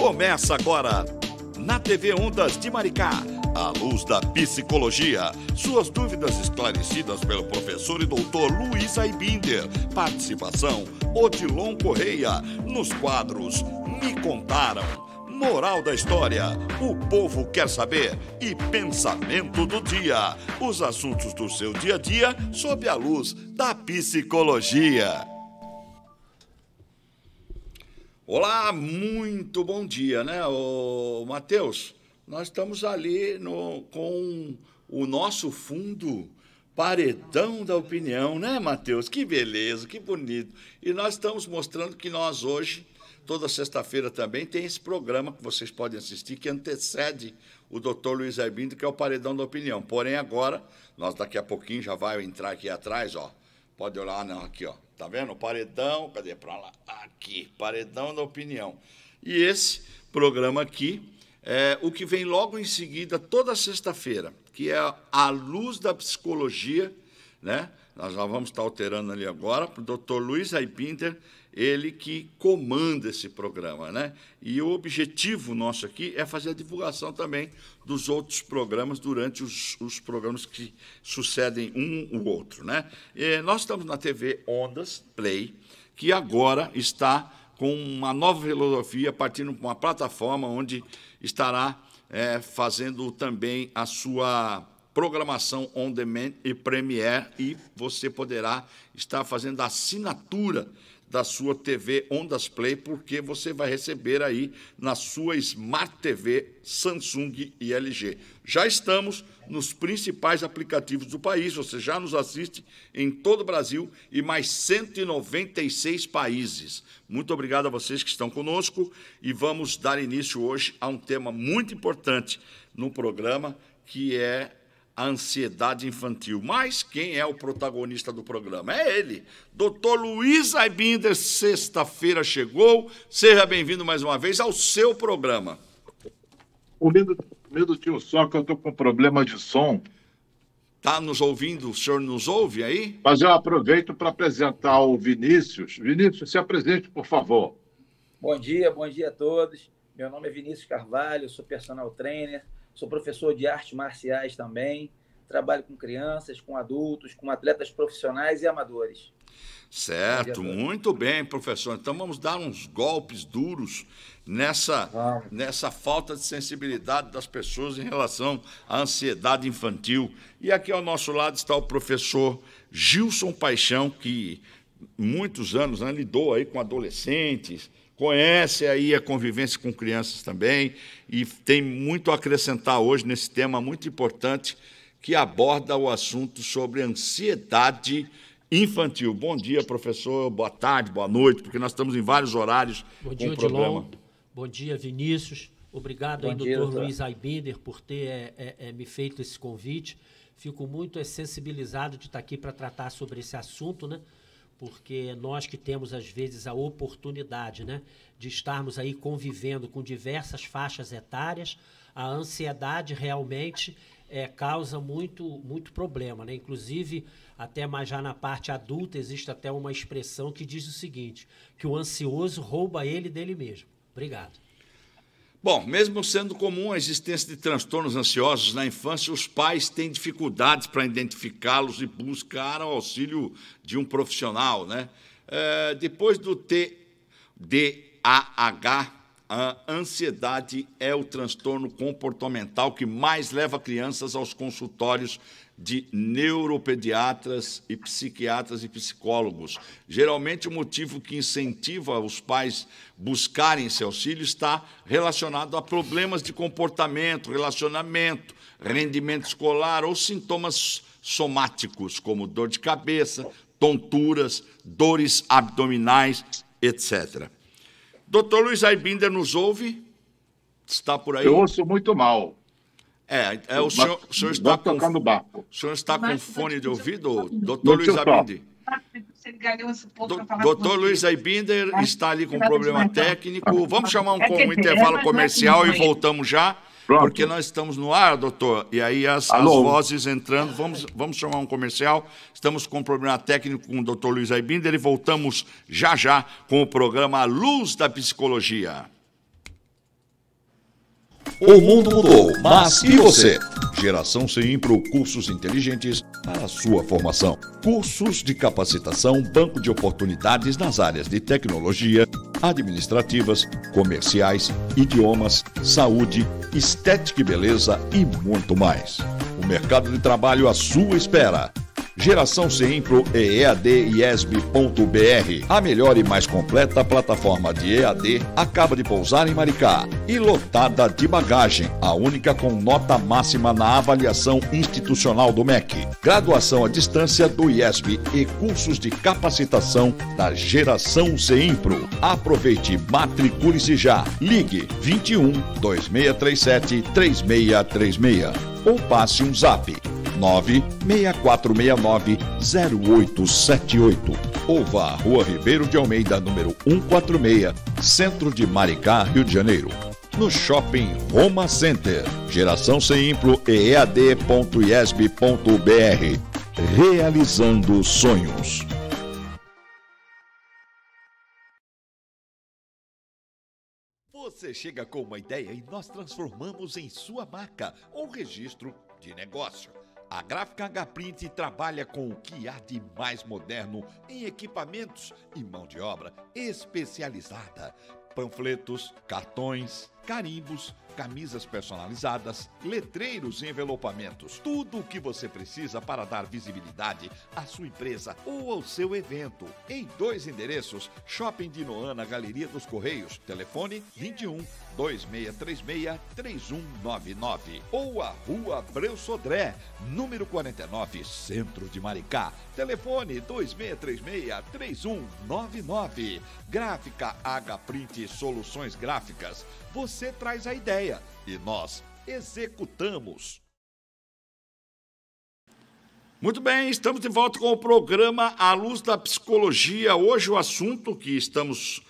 Começa agora, na TV Ondas de Maricá, a luz da psicologia. Suas dúvidas esclarecidas pelo professor e doutor Luiz Aibinder. Participação, Odilon Correia. Nos quadros, Me Contaram, Moral da História, O Povo Quer Saber e Pensamento do Dia. Os assuntos do seu dia a dia sob a luz da psicologia. Olá, muito bom dia, né, Matheus? Nós estamos ali com o nosso fundo Paredão da Opinião, né, Matheus? Que beleza, que bonito. E nós estamos mostrando que nós hoje, toda sexta-feira também, tem esse programa que vocês podem assistir, que antecede o doutor Luiz Aibinder, que é o Paredão da Opinião. Porém, agora, nós daqui a pouquinho já vai entrar aqui atrás, ó. Pode olhar, não, aqui, ó. Tá vendo? O Paredão, cadê para lá? Aqui, Paredão da Opinião. E esse programa aqui é o que vem logo em seguida, toda sexta-feira, que é a luz da psicologia, né? Nós já vamos estar alterando ali agora, para o doutor Luiz Aibinder, ele que comanda esse programa, né? E o objetivo nosso aqui é fazer a divulgação também dos outros programas durante os programas que sucedem um o outro, né? E nós estamos na TV Ondas Play, que agora está com uma nova filosofia, partindo de uma plataforma onde estará fazendo também a sua programação on demand e Premiere, e você poderá estar fazendo a assinatura da sua TV Ondas Play, porque você vai receber aí na sua Smart TV Samsung e LG. Já estamos nos principais aplicativos do país, você já nos assiste em todo o Brasil e mais 196 países. Muito obrigado a vocês que estão conosco e vamos dar início hoje a um tema muito importante no programa, que é a ansiedade infantil. Mas quem é o protagonista do programa? É ele, doutor Luiz Aibinder. Sexta-feira chegou, seja bem-vindo mais uma vez ao seu programa. Um minutinho só, que eu estou com problema de som. Está nos ouvindo? O senhor nos ouve aí? Mas eu aproveito para apresentar o Vinícius. Vinícius, se apresente, por favor. Bom dia a todos. Meu nome é Vinícius Carvalho, sou personal trainer, sou professor de artes marciais também, trabalho com crianças, com adultos, com atletas profissionais e amadores. Certo, muito bem, professor. Então vamos dar uns golpes duros nessa falta de sensibilidade das pessoas em relação à ansiedade infantil. E aqui ao nosso lado está o professor Gilson Paixão, que muitos anos, né, lidou aí com adolescentes, conhece aí a convivência com crianças também e tem muito a acrescentar hoje nesse tema muito importante que aborda o assunto sobre ansiedade infantil. Bom dia, professor, boa tarde, boa noite, porque nós estamos em vários horários com o programa. Odilon. Bom dia, Vinícius. Obrigado aí, doutor Luiz Aibinder, por ter me feito esse convite. Fico muito sensibilizado de estar aqui para tratar sobre esse assunto, né? Porque nós que temos, às vezes, a oportunidade, né, de estarmos aí convivendo com diversas faixas etárias, a ansiedade realmente causa muito problema, né? Inclusive, até mais já na parte adulta, existe até uma expressão que diz o seguinte, que o ansioso rouba ele dele mesmo. Obrigado. Bom, mesmo sendo comum a existência de transtornos ansiosos na infância, os pais têm dificuldades para identificá-los e buscar o auxílio de um profissional, né? Depois do TDAH, a ansiedade é o transtorno comportamental que mais leva crianças aos consultórios de neuropediatras e psiquiatras e psicólogos. Geralmente, o motivo que incentiva os pais buscarem esse auxílio está relacionado a problemas de comportamento, relacionamento, rendimento escolar ou sintomas somáticos, como dor de cabeça, tonturas, dores abdominais, etc. Doutor Luiz Aibinder nos ouve? Está por aí? Eu ouço muito mal. O senhor está com tocar no barco. O senhor está com fone de ouvido, doutor Luiz Aibinder? Doutor Luiz Aibinder está ali com problema técnico. Vamos chamar um intervalo comercial e voltamos já, porque nós estamos no ar, doutor, e aí as vozes entrando. Vamos chamar um comercial. Estamos com um problema técnico com o doutor Luiz Aibinder e voltamos já com o programa A Luz da Psicologia. O mundo mudou, mas e você? Geração Seimpro, cursos inteligentes para a sua formação. Cursos de capacitação, banco de oportunidades nas áreas de tecnologia, administrativas, comerciais, idiomas, saúde, estética e beleza e muito mais. O mercado de trabalho à sua espera. Geração Seimpro e EAD IESB.br, a melhor e mais completa plataforma de EAD, acaba de pousar em Maricá e lotada de bagagem, a única com nota máxima na avaliação institucional do MEC. Graduação à distância do IESB e cursos de capacitação da Geração Seimpro. Aproveite, matricule-se já. Ligue 21 2637 3636 ou passe um zap 96469-0878 ou vá à Rua Ribeiro de Almeida, número 146, Centro de Maricá, Rio de Janeiro. No Shopping Roma Center. Geração Seimpro e EAD.IESB.br. Realizando sonhos. Você chega com uma ideia e nós transformamos em sua marca ou registro de negócio. A Gráfica H-Print trabalha com o que há de mais moderno em equipamentos e mão de obra especializada. Panfletos, cartões, carimbos, camisas personalizadas, letreiros e envelopamentos. Tudo o que você precisa para dar visibilidade à sua empresa ou ao seu evento. Em 2 endereços, Shopping de Noana, Galeria dos Correios. Telefone 21 2636 3199 ou a Rua Abreu Sodré, número 49, Centro de Maricá. Telefone 2636 3199. Gráfica H-Print Soluções Gráficas. Você traz a ideia e nós executamos. Muito bem, estamos de volta com o programa À Luz da Psicologia. Hoje o assunto que estamos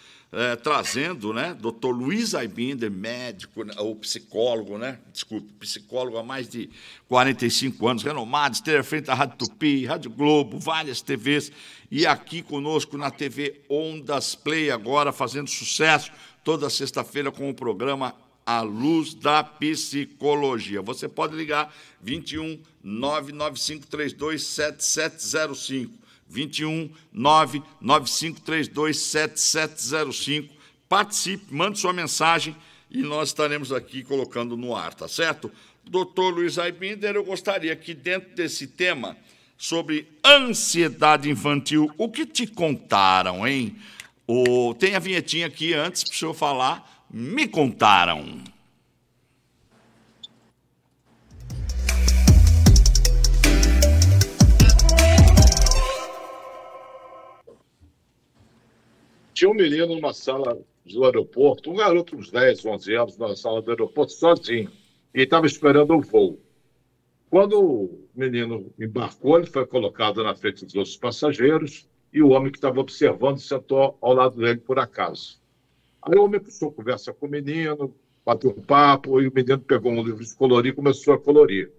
trazendo, né, Dr. Luiz Aibinder, médico, ou psicólogo, né? Desculpe, psicólogo há mais de 45 anos, renomado, esteve à frente da Rádio Tupi, Rádio Globo, várias TVs, e aqui conosco na TV Ondas Play agora, fazendo sucesso toda sexta-feira com o programa À Luz da Psicologia. Você pode ligar 21 99532 7705. 21 99532 7705. Participe, mande sua mensagem e nós estaremos aqui colocando no ar, tá certo? Doutor Luiz Aibinder, eu gostaria que dentro desse tema sobre ansiedade infantil, o que te contaram, hein? Tem a vinhetinha aqui antes para o senhor falar. Me contaram. Tinha um menino numa sala do aeroporto, um garoto uns 10, 11 anos, na sala do aeroporto, sozinho, e estava esperando o voo. Quando o menino embarcou, ele foi colocado na frente dos outros passageiros e o homem que estava observando sentou ao lado dele por acaso. Aí o homem puxou conversa com o menino, bateu um papo, e o menino pegou um livro de colorir e começou a colorir.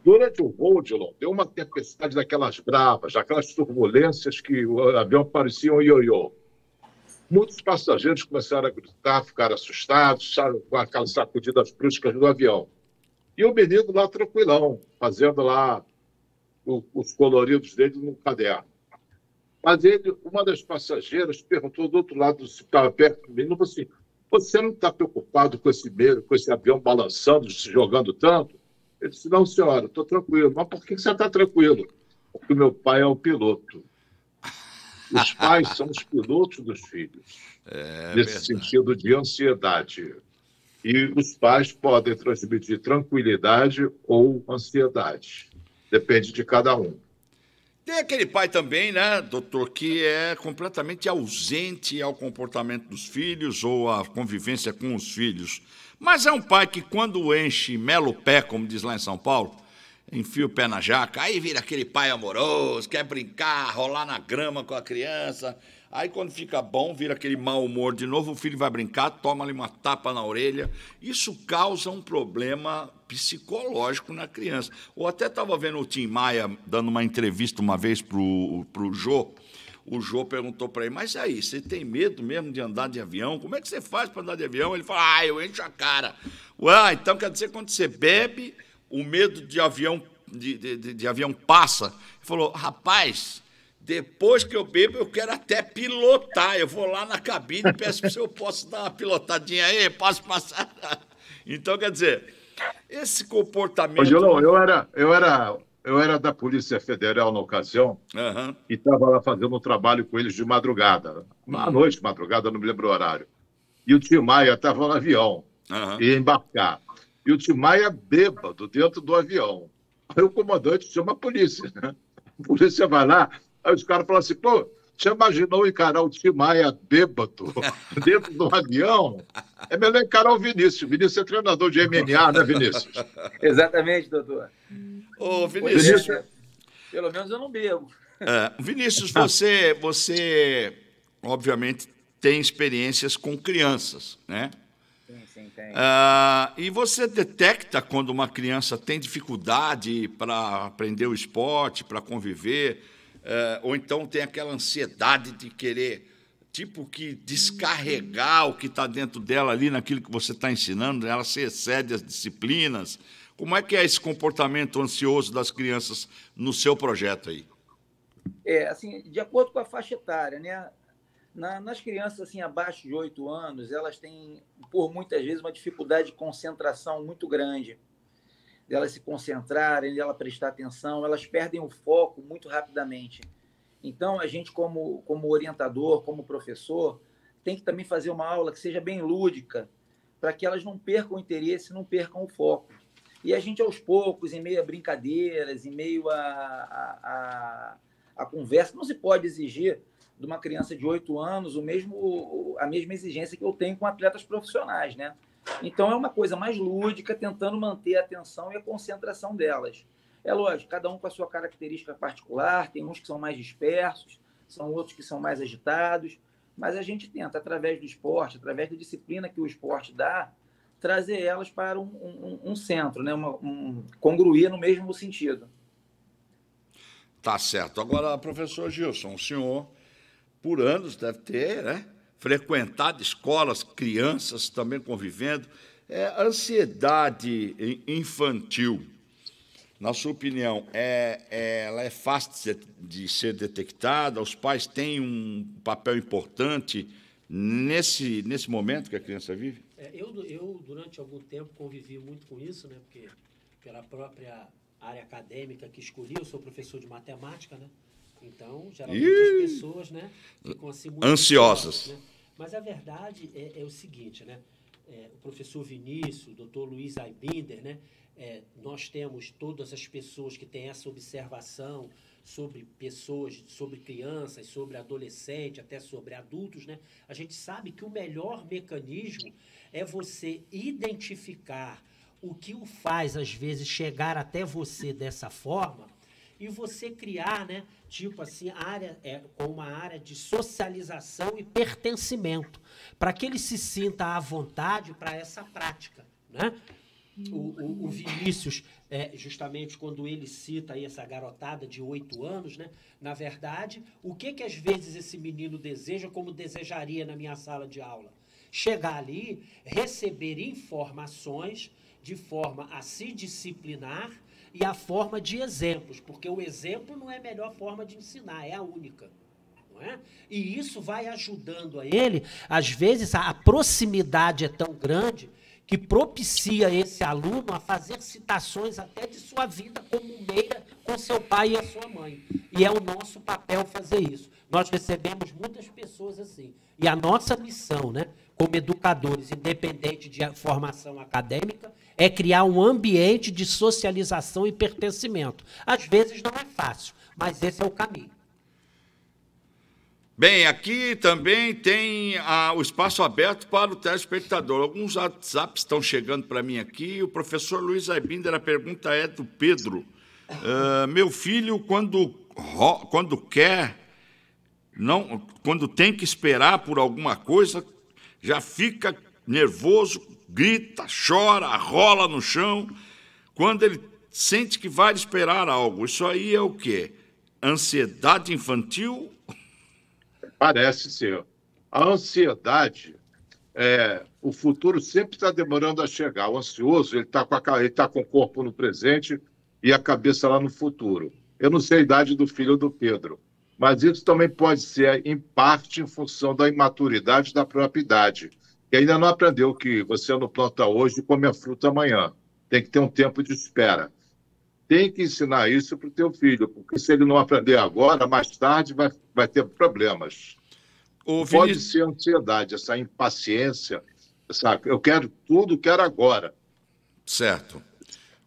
Durante o voo, Dilon, deu uma tempestade daquelas bravas, aquelas turbulências que o avião parecia um ioiô. Muitos passageiros começaram a gritar, ficaram assustados, com aquelas sacudidas bruscas do avião. E o menino lá tranquilão, fazendo lá os coloridos dele no caderno. Mas uma das passageiras perguntou do outro lado, se estava perto do menino, assim, você não está preocupado com esse avião balançando, se jogando tanto? Ele disse, não, senhora, estou tranquilo. Mas por que você está tranquilo? Porque meu pai é o piloto. Os pais são os pilotos dos filhos, nesse sentido de ansiedade. E os pais podem transmitir tranquilidade ou ansiedade. Depende de cada um. Tem aquele pai também, né, doutor, que é completamente ausente ao comportamento dos filhos ou à convivência com os filhos. Mas é um pai que, quando enche mela o pé, como diz lá em São Paulo, enfia o pé na jaca, aí vira aquele pai amoroso, quer brincar, rolar na grama com a criança. Aí, quando fica bom, vira aquele mau humor de novo, o filho vai brincar, toma-lhe uma tapa na orelha. Isso causa um problema psicológico na criança. Ou até estava vendo o Tim Maia dando uma entrevista uma vez para o Jô. o Jô perguntou para ele, mas aí, você tem medo mesmo de andar de avião? Como é que você faz para andar de avião? Ele falou, eu encho a cara. Ué, então quer dizer que quando você bebe, o medo de avião, de avião passa? Ele falou, rapaz, depois que eu bebo, eu quero até pilotar. Eu vou lá na cabine e peço se eu posso dar uma pilotadinha aí, posso passar? Então, quer dizer, esse comportamento... Ô, Gilão, eu era da Polícia Federal na ocasião e estava lá fazendo um trabalho com eles de madrugada. À noite, madrugada, não me lembro o horário. E o Tim Maia estava no avião, ia embarcar. E o Tim Maia bêbado dentro do avião. Aí o comandante chama a polícia, né? A polícia vai lá, aí os caras falam assim, pô, você imaginou encarar o Tim Maia bêbado dentro do avião? É melhor encarar o Vinícius. Vinícius é treinador de MMA, né, Vinícius? Exatamente, doutor. Ô, Vinícius... Pelo menos eu não bebo. Vinícius, você, obviamente, tem experiências com crianças, né? Sim, tem. E você detecta quando uma criança tem dificuldade para aprender o esporte, para conviver, ou então tem aquela ansiedade de querer, tipo, que descarregar o que está dentro dela ali naquilo que você está ensinando, ela se excede as disciplinas. Como é que é esse comportamento ansioso das crianças no seu projeto aí? Assim, de acordo com a faixa etária, né? Nas crianças assim, abaixo de 8 anos, elas têm, por muitas vezes, uma dificuldade de concentração muito grande. Delas se concentrarem, de ela prestar atenção, elas perdem o foco muito rapidamente. Então, a gente, como orientador, como professor, tem que também fazer uma aula que seja bem lúdica, para que elas não percam o interesse, não percam o foco. E a gente, aos poucos, em meio a brincadeiras, em meio a conversa, não se pode exigir de uma criança de 8 anos a mesma exigência que eu tenho com atletas profissionais, né? Então, é uma coisa mais lúdica, tentando manter a atenção e a concentração delas. É lógico, cada um com a sua característica particular, tem uns que são mais dispersos, são outros que são mais agitados, mas a gente tenta, através do esporte, através da disciplina que o esporte dá, trazer elas para um centro, né? Congruir no mesmo sentido. Tá certo. Agora, professor Gilson, o senhor, por anos, deve ter, né, frequentado escolas, crianças também convivendo. A ansiedade infantil, na sua opinião, ela é fácil de ser detectada? Os pais têm um papel importante nesse momento que a criança vive? Eu, durante algum tempo, convivi muito com isso, né? Porque pela própria área acadêmica que escolhi, eu sou professor de matemática, né? Então, geralmente as pessoas, né, ficam assim muito ansiosas. Né? Mas a verdade é o seguinte, né? O professor Vinícius, o doutor Luiz Aibinder, né? Nós temos todas as pessoas que têm essa observação sobre pessoas, sobre crianças, sobre adolescentes, até sobre adultos, né? A gente sabe que o melhor mecanismo é você identificar o que o faz, às vezes, chegar até você dessa forma e você criar, né, tipo assim, uma área de socialização e pertencimento, para que ele se sinta à vontade para essa prática, né? O Vinícius, justamente quando ele cita aí essa garotada de 8 anos, né? Na verdade, o que às vezes esse menino deseja, como desejaria na minha sala de aula? Chegar ali, receber informações de forma a se disciplinar e a forma de exemplos, porque o exemplo não é a melhor forma de ensinar, é a única. Não é? E isso vai ajudando a ele, às vezes a proximidade é tão grande que propicia esse aluno a fazer citações até de sua vida comuneira com seu pai e a sua mãe. E é o nosso papel fazer isso. Nós recebemos muitas pessoas assim. E a nossa missão, né, como educadores, independente de formação acadêmica, é criar um ambiente de socialização e pertencimento. Às vezes não é fácil, mas esse é o caminho. Bem, aqui também tem o espaço aberto para o telespectador. Alguns WhatsApps estão chegando para mim aqui. O professor Luiz Aibinder, a pergunta é do Pedro. Meu filho, quando tem que esperar por alguma coisa, já fica nervoso, grita, chora, rola no chão. Quando ele sente que vai esperar algo, isso aí é o quê? Ansiedade infantil? Parece ser. A ansiedade, o futuro sempre está demorando a chegar. O ansioso, ele está com o corpo no presente e a cabeça lá no futuro. Eu não sei a idade do filho do Pedro, mas isso também pode ser, em parte, em função da imaturidade da própria idade. E ainda não aprendeu que você não planta hoje e come a fruta amanhã. Tem que ter um tempo de espera. Tem que ensinar isso para o teu filho, porque se ele não aprender agora, mais tarde vai ter problemas. Pode ser ansiedade, essa impaciência, sabe? Eu quero tudo, quero agora. Certo.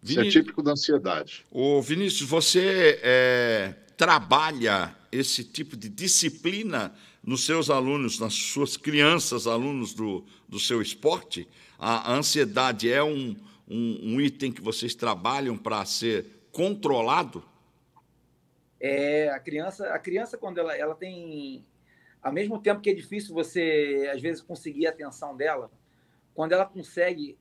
Isso é típico da ansiedade. Ô, Vinícius, você trabalha esse tipo de disciplina nos seus alunos, nas suas crianças, alunos do seu esporte? A ansiedade é um item que vocês trabalham para ser controlado? A criança quando ela tem... Ao mesmo tempo que é difícil você, às vezes, conseguir a atenção dela, quando ela consegue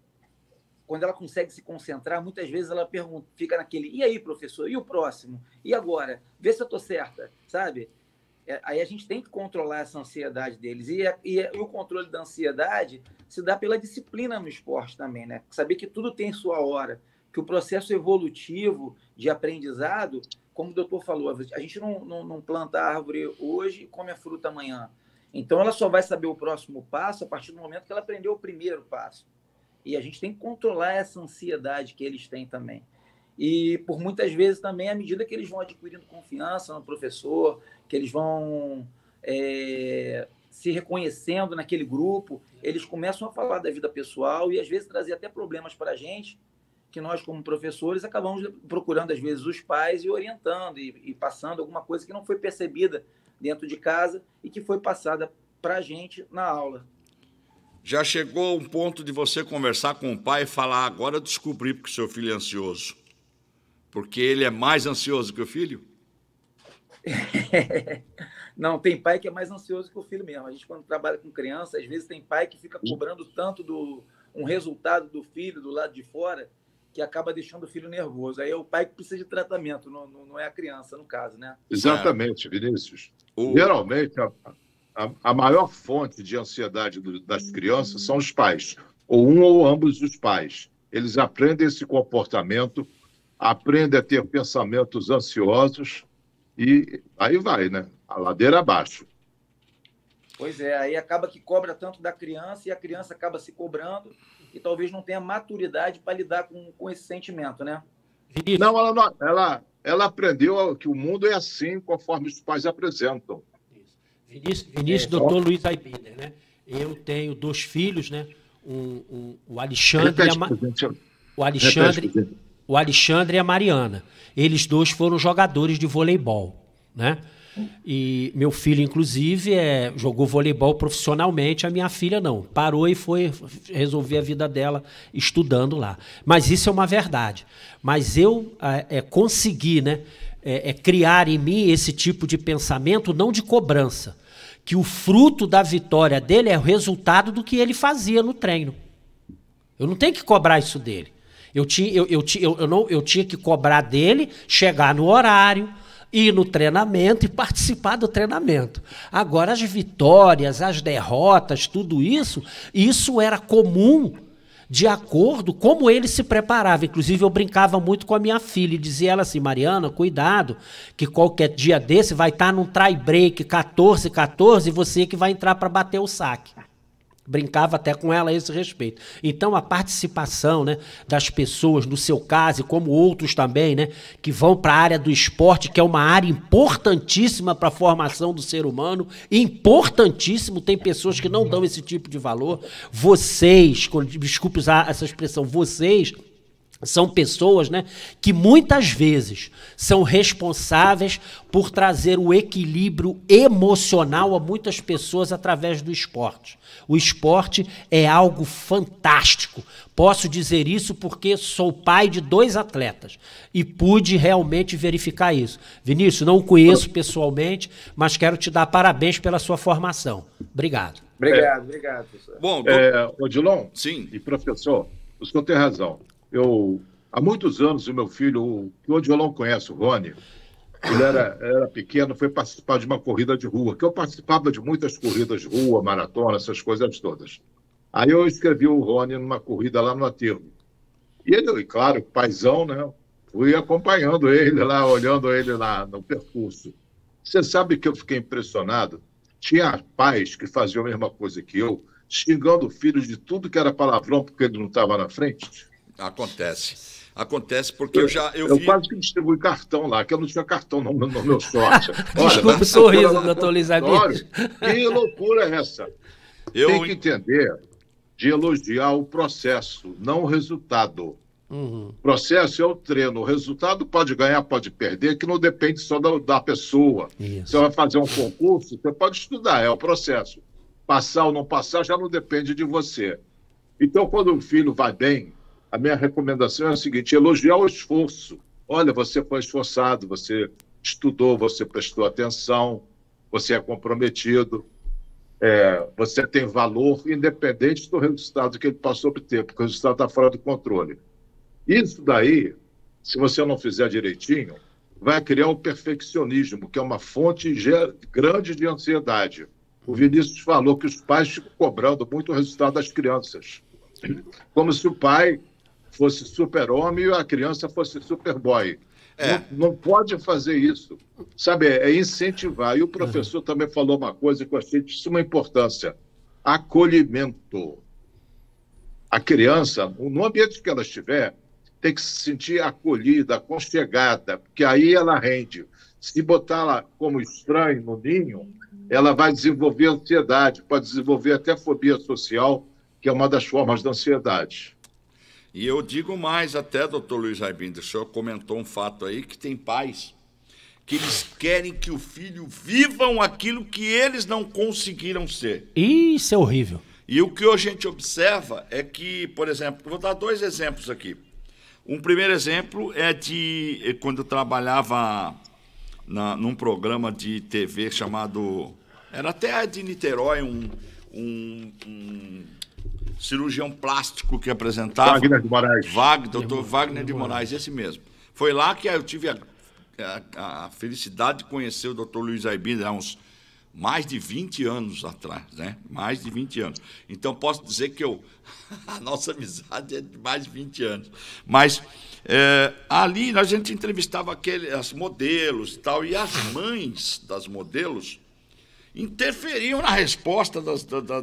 se concentrar, muitas vezes ela fica naquele, e aí, professor? E o próximo? E agora? Vê se eu estou certa, sabe? Aí a gente tem que controlar essa ansiedade deles. E o controle da ansiedade se dá pela disciplina no esporte também, né? Saber que tudo tem sua hora, que o processo evolutivo de aprendizado, como o doutor falou, a gente não planta a árvore hoje e come a fruta amanhã. Então, ela só vai saber o próximo passo a partir do momento que ela aprendeu o primeiro passo. E a gente tem que controlar essa ansiedade que eles têm também. E, por muitas vezes, também, à medida que eles vão adquirindo confiança no professor, que eles vão se reconhecendo naquele grupo, eles começam a falar da vida pessoal e, às vezes, trazer até problemas para a gente, que nós, como professores, acabamos procurando, às vezes, os pais e orientando e passando alguma coisa que não foi percebida dentro de casa e que foi passada para a gente na aula. Já chegou um ponto de você conversar com o pai e falar, agora eu descobri porque o seu filho é ansioso? Porque ele é mais ansioso que o filho? Não, tem pai que é mais ansioso que o filho mesmo. A gente, quando trabalha com criança, às vezes tem pai que fica cobrando tanto um resultado do filho do lado de fora que acaba deixando o filho nervoso. Aí é o pai que precisa de tratamento, não é a criança, no caso, né? Exatamente, Vinícius. Geralmente, a maior fonte de ansiedade das crianças são os pais, ou um ou ambos os pais. Eles aprendem esse comportamento, aprendem a ter pensamentos ansiosos e aí vai, né? A ladeira abaixo. Pois é, aí acaba que cobra tanto da criança e a criança acaba se cobrando e talvez não tenha maturidade para lidar com esse sentimento, né? Não, ela aprendeu que o mundo é assim conforme os pais apresentam. Vinícius, doutor Luiz Aibinder, né? Eu tenho 2 filhos, né? O Alexandre o Alexandre e a Mariana. Eles 2 foram jogadores de voleibol, né? E meu filho, inclusive, jogou voleibol profissionalmente, a minha filha não. Parou e foi resolver a vida dela estudando lá. Mas isso é uma verdade. Mas eu consegui, né, criar em mim esse tipo de pensamento, não de cobrança, que o fruto da vitória dele é o resultado do que ele fazia no treino. Eu não tenho que cobrar isso dele. Eu tinha que cobrar dele chegar no horário, ir no treinamento e participar do treinamento. Agora, as vitórias, as derrotas, tudo isso era comum de acordo com como ele se preparava. Inclusive, eu brincava muito com a minha filha e dizia ela assim, Mariana, cuidado, que qualquer dia desse vai estar num tie-break 14-14 e você que vai entrar para bater o saque. Brincava até com ela a esse respeito. Então, a participação, né, das pessoas, no seu caso, e como outros também, né, que vão para a área do esporte, que é uma área importantíssima para a formação do ser humano, importantíssimo, tem pessoas que não dão esse tipo de valor. Vocês, desculpe usar essa expressão, vocês são pessoas, né, que muitas vezes são responsáveis por trazer o equilíbrio emocional a muitas pessoas através do esporte. O esporte é algo fantástico. Posso dizer isso porque sou pai de 2 atletas e pude realmente verificar isso. Vinícius, não o conheço pessoalmente, mas quero te dar parabéns pela sua formação. Obrigado. Obrigado, professor. Bom, Odilon, sim, e professor, o senhor tem razão. Há muitos anos, o meu filho, o Odilon conhece o Rony, ele era pequeno, foi participar de uma corrida de rua, que eu participava de muitas corridas de rua, maratona, essas coisas todas. Aí eu escrevi o Rony numa corrida lá no aterro. E ele, claro, paizão, né? Fui acompanhando ele lá, olhando ele lá no percurso. Você sabe que eu fiquei impressionado? Tinha pais que faziam a mesma coisa que eu, xingando o filho de tudo que era palavrão porque ele não estava na frente. Acontece porque eu vi... quase que distribuí cartão lá, que eu não tinha cartão no meu short. Desculpa o sorriso, doutor Luiz Albino. Que loucura é essa? Tem que entender de elogiar o processo, não o resultado. O processo é o treino. O resultado pode ganhar, pode perder, que não depende só da pessoa. Isso. Você vai fazer um concurso, você pode estudar, é o processo. Passar ou não passar já não depende de você. Então, quando o filho vai bem, a minha recomendação é a seguinte: elogiar o esforço. Olha, você foi esforçado, você estudou, você prestou atenção, você é comprometido, você tem valor, independente do resultado que ele possa obter, porque o resultado está fora do controle. Isso daí, se você não fizer direitinho, vai criar o perfeccionismo, que é uma fonte grande de ansiedade. O Vinícius falou que os pais ficam cobrando muito o resultado das crianças, como se o pai fosse super-homem e a criança fosse super-boy. Não pode fazer isso. Sabe, é incentivar. E o professor também falou uma coisa que eu achei de suma importância: acolhimento. A criança, no ambiente que ela estiver, tem que se sentir acolhida, aconchegada, porque aí ela rende. Se botar ela como estranho no ninho, ela vai desenvolver ansiedade, pode desenvolver até fobia social, que é uma das formas da ansiedade. E eu digo mais até, doutor Luiz Albino, o senhor comentou um fato aí, que tem pais que eles querem que o filho vivam aquilo que eles não conseguiram ser. Isso é horrível. E o que a gente observa é que, por exemplo, vou dar 2 exemplos aqui. Um primeiro exemplo é de quando eu trabalhava num programa de TV chamado... Era até de Niterói, um cirurgião plástico que apresentava... Wagner de Moraes. Dr. Wagner de Moraes, esse mesmo. Foi lá que eu tive a felicidade de conhecer o Dr. Luiz Albino, há uns mais de 20 anos atrás, né? Mais de 20 anos. Então, posso dizer que a nossa amizade é de mais de 20 anos. Mas ali a gente entrevistava as modelos e tal, e as mães das modelos interferiam na resposta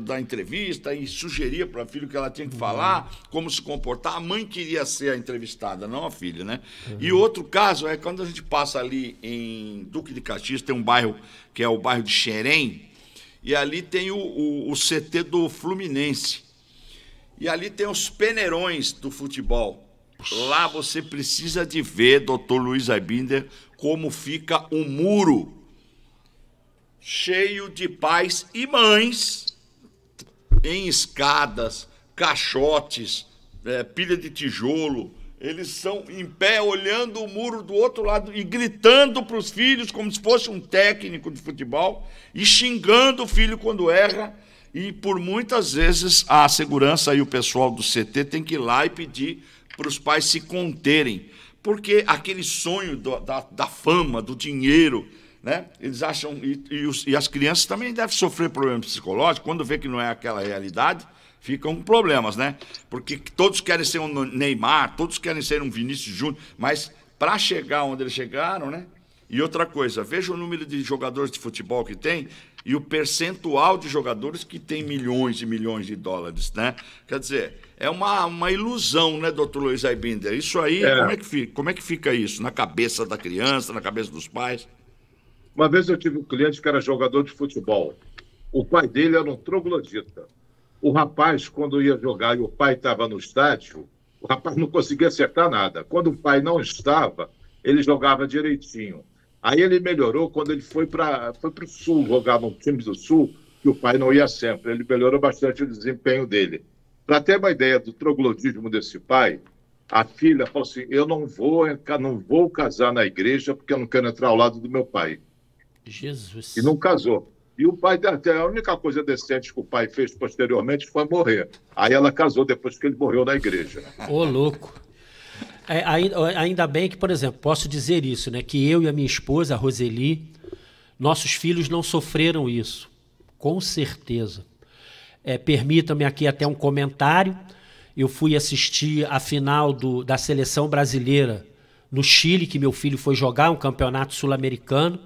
da entrevista e sugeria para a filha o que ela tinha que falar, como se comportar. A mãe queria ser a entrevistada, não a filha, né? E outro caso é quando a gente passa ali em Duque de Caxias, tem um bairro que é o bairro de Xerém, e ali tem o CT do Fluminense. E ali tem os peneirões do futebol. Lá você precisa de ver, doutor Luiz Albino, como fica um muro cheio de pais e mães em escadas, caixotes, pilha de tijolo. Eles são em pé, olhando o muro do outro lado e gritando para os filhos como se fosse um técnico de futebol e xingando o filho quando erra. E por muitas vezes a segurança e o pessoal do CT tem que ir lá e pedir para os pais se conterem, porque aquele sonho da fama, do dinheiro, né? Eles acham, e as crianças também devem sofrer problemas psicológicos, quando vê que não é aquela realidade, ficam com problemas, né? Porque todos querem ser um Neymar, todos querem ser um Vinícius Júnior, mas para chegar onde eles chegaram, né? E outra coisa, veja o número de jogadores de futebol que tem e o percentual de jogadores que tem milhões e milhões de dólares, né? Quer dizer, é uma ilusão, né, doutor Luiz Albino? Isso aí, como é que fica isso na cabeça da criança, na cabeça dos pais? Uma vez eu tive um cliente que era jogador de futebol. O pai dele era um troglodita. O rapaz, quando ia jogar e o pai estava no estádio, o rapaz não conseguia acertar nada. Quando o pai não estava, ele jogava direitinho. Aí ele melhorou quando ele foi para o Sul, jogar no time do Sul, que o pai não ia sempre. Ele melhorou bastante o desempenho dele. Para ter uma ideia do troglodismo desse pai, a filha falou assim: eu não vou casar na igreja porque eu não quero entrar ao lado do meu pai. Jesus. E não casou. E o pai, a única coisa decente que o pai fez posteriormente foi morrer. Aí ela casou depois que ele morreu na igreja. Ô, louco. Ainda bem que, por exemplo, posso dizer isso, né? Que eu e a minha esposa, a Roseli, nossos filhos não sofreram isso. Com certeza. Permita-me aqui até um comentário. Eu fui assistir a final da seleção brasileira no Chile, que meu filho foi jogar, um campeonato sul-americano.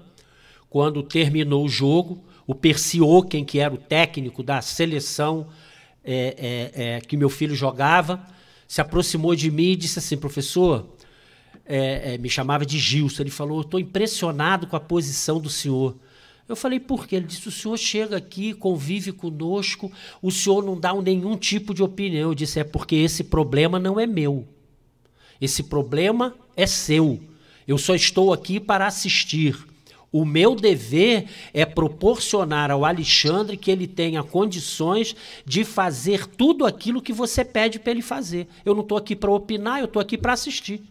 Quando terminou o jogo, o Percy Oken, que era o técnico da seleção que meu filho jogava, se aproximou de mim e disse assim: professor, me chamava de Gilson, ele falou: eu estou impressionado com a posição do senhor. Eu falei: por quê? Ele disse: o senhor chega aqui, convive conosco, o senhor não dá nenhum tipo de opinião. Eu disse: é porque esse problema não é meu. Esse problema é seu. Eu só estou aqui para assistir. O meu dever é proporcionar ao Alexandre que ele tenha condições de fazer tudo aquilo que você pede para ele fazer. Eu não estou aqui para opinar, eu estou aqui para assistir.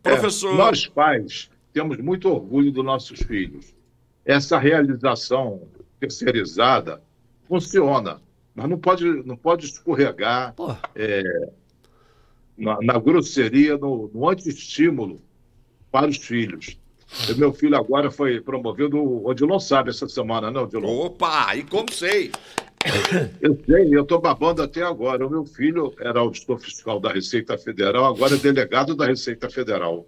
Professor... Nós pais temos muito orgulho dos nossos filhos. Essa realização terceirizada funciona, mas não pode escorregar na grosseria, no anti-estímulo para os filhos. O meu filho agora foi promovido, o Odilon sabe, essa semana, né, Odilon? Opa, e como sei? Eu sei, eu estou babando até agora. O meu filho era auditor fiscal da Receita Federal, agora é delegado da Receita Federal.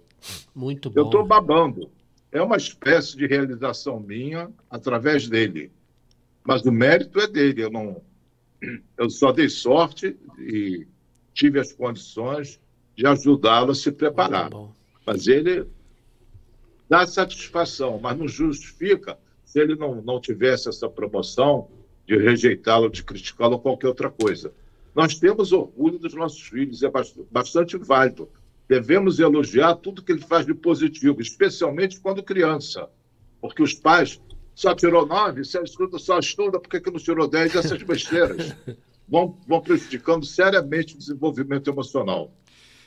Muito bom. Eu estou babando. É uma espécie de realização minha através dele. Mas o mérito é dele. Eu só dei sorte e tive as condições de ajudá-lo a se preparar. Mas ele dá satisfação, mas não justifica se ele não tivesse essa promoção de rejeitá-lo, de criticá-lo ou qualquer outra coisa. Nós temos orgulho dos nossos filhos, é bastante válido. Devemos elogiar tudo que ele faz de positivo, especialmente quando criança. Porque os pais, só tirou 9, só estuda, por que não tirou 10? Essas besteiras vão prejudicando seriamente o desenvolvimento emocional.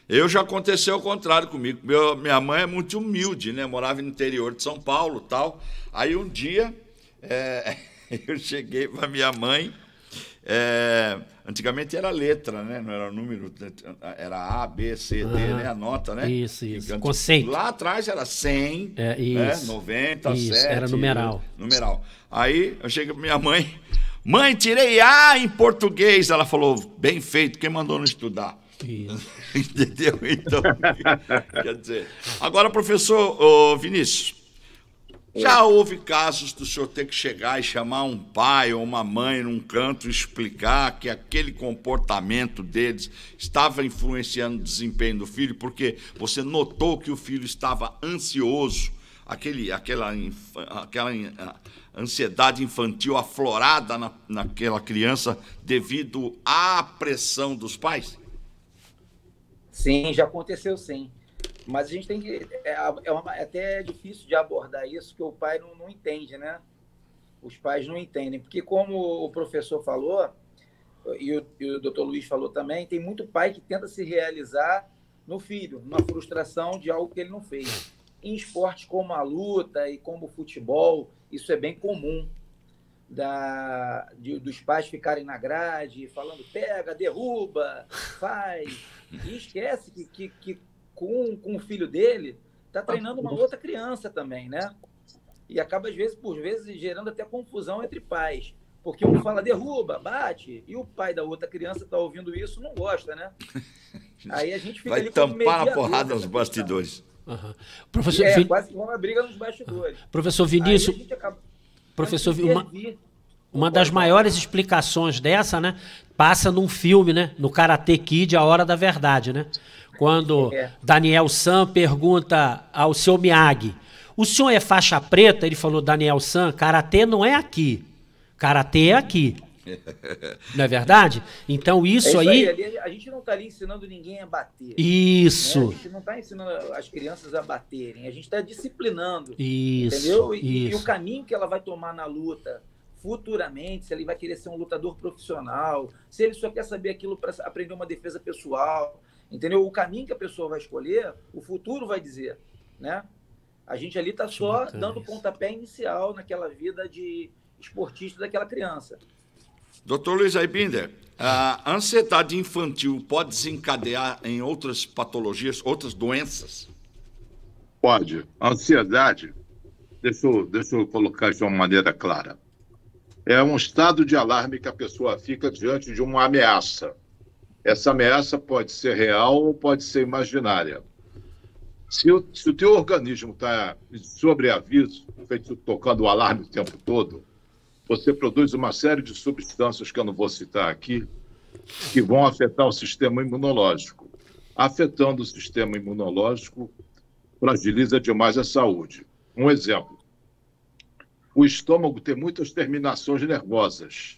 Eu já aconteceu o contrário comigo. Minha mãe é muito humilde, né? Morava no interior de São Paulo e tal. Aí um dia eu cheguei para minha mãe. Antigamente era letra, né? Não era número, era A, B, C, D, né? A nota, né? Isso. Conceito. Lá atrás era 100, né? 90, isso, 7. Era numeral. Aí eu cheguei para minha mãe. Mãe, tirei A em português. Ela falou: bem feito, quem mandou não estudar? Entendeu? Então, quer dizer... Agora, professor Vinícius, já houve casos do senhor ter que chegar e chamar um pai ou uma mãe num canto e explicar que aquele comportamento deles estava influenciando o desempenho do filho, porque você notou que o filho estava ansioso, aquela ansiedade infantil aflorada naquela criança devido à pressão dos pais? Sim, já aconteceu, sim. Mas a gente tem que... até difícil de abordar isso, porque o pai não entende, né? Os pais não entendem. Porque, como o professor falou, e o doutor Luiz falou também, tem muito pai que tenta se realizar no filho, numa frustração de algo que ele não fez. Em esportes como a luta e como o futebol, isso é bem comum. Dos pais ficarem na grade falando: pega, derruba, faz, e esquece que com o filho dele está treinando uma outra criança também, né? E acaba, por vezes, gerando até confusão entre pais, porque um fala derruba, bate, e o pai da outra criança está ouvindo isso, não gosta, né? Aí a gente fica vai ali tampar a porrada nos bastidores. Uhum. Professor, quase uma briga nos bastidores. Professor Vinícius, professor, uma das maiores explicações dessa, né, passa num filme, né, no Karate Kid, A Hora da Verdade, né? Quando Daniel San pergunta ao seu Miyagi: o senhor é faixa preta? Ele falou: Daniel San, karatê não é aqui, karatê é aqui. Não é verdade? Então isso aí... A gente não está ali ensinando ninguém a bater. Isso. Né? A gente não está ensinando as crianças a baterem. A gente está disciplinando. Isso. Entendeu? E o caminho que ela vai tomar na luta futuramente, se ele vai querer ser um lutador profissional, se ele só quer saber aquilo para aprender uma defesa pessoal, entendeu? O caminho que a pessoa vai escolher, o futuro vai dizer, né? A gente ali está só dando pontapé inicial naquela vida de esportista daquela criança. Doutor Luiz Aibinder, a ansiedade infantil pode desencadear em outras patologias, outras doenças? Pode. A ansiedade, deixa eu colocar isso de uma maneira clara, é um estado de alarme que a pessoa fica diante de uma ameaça. Essa ameaça pode ser real ou pode ser imaginária. Se o teu organismo está sobre aviso, tocando o alarme o tempo todo, você produz uma série de substâncias que eu não vou citar aqui, que vão afetar o sistema imunológico. Afetando o sistema imunológico, fragiliza demais a saúde. Um exemplo. O estômago tem muitas terminações nervosas.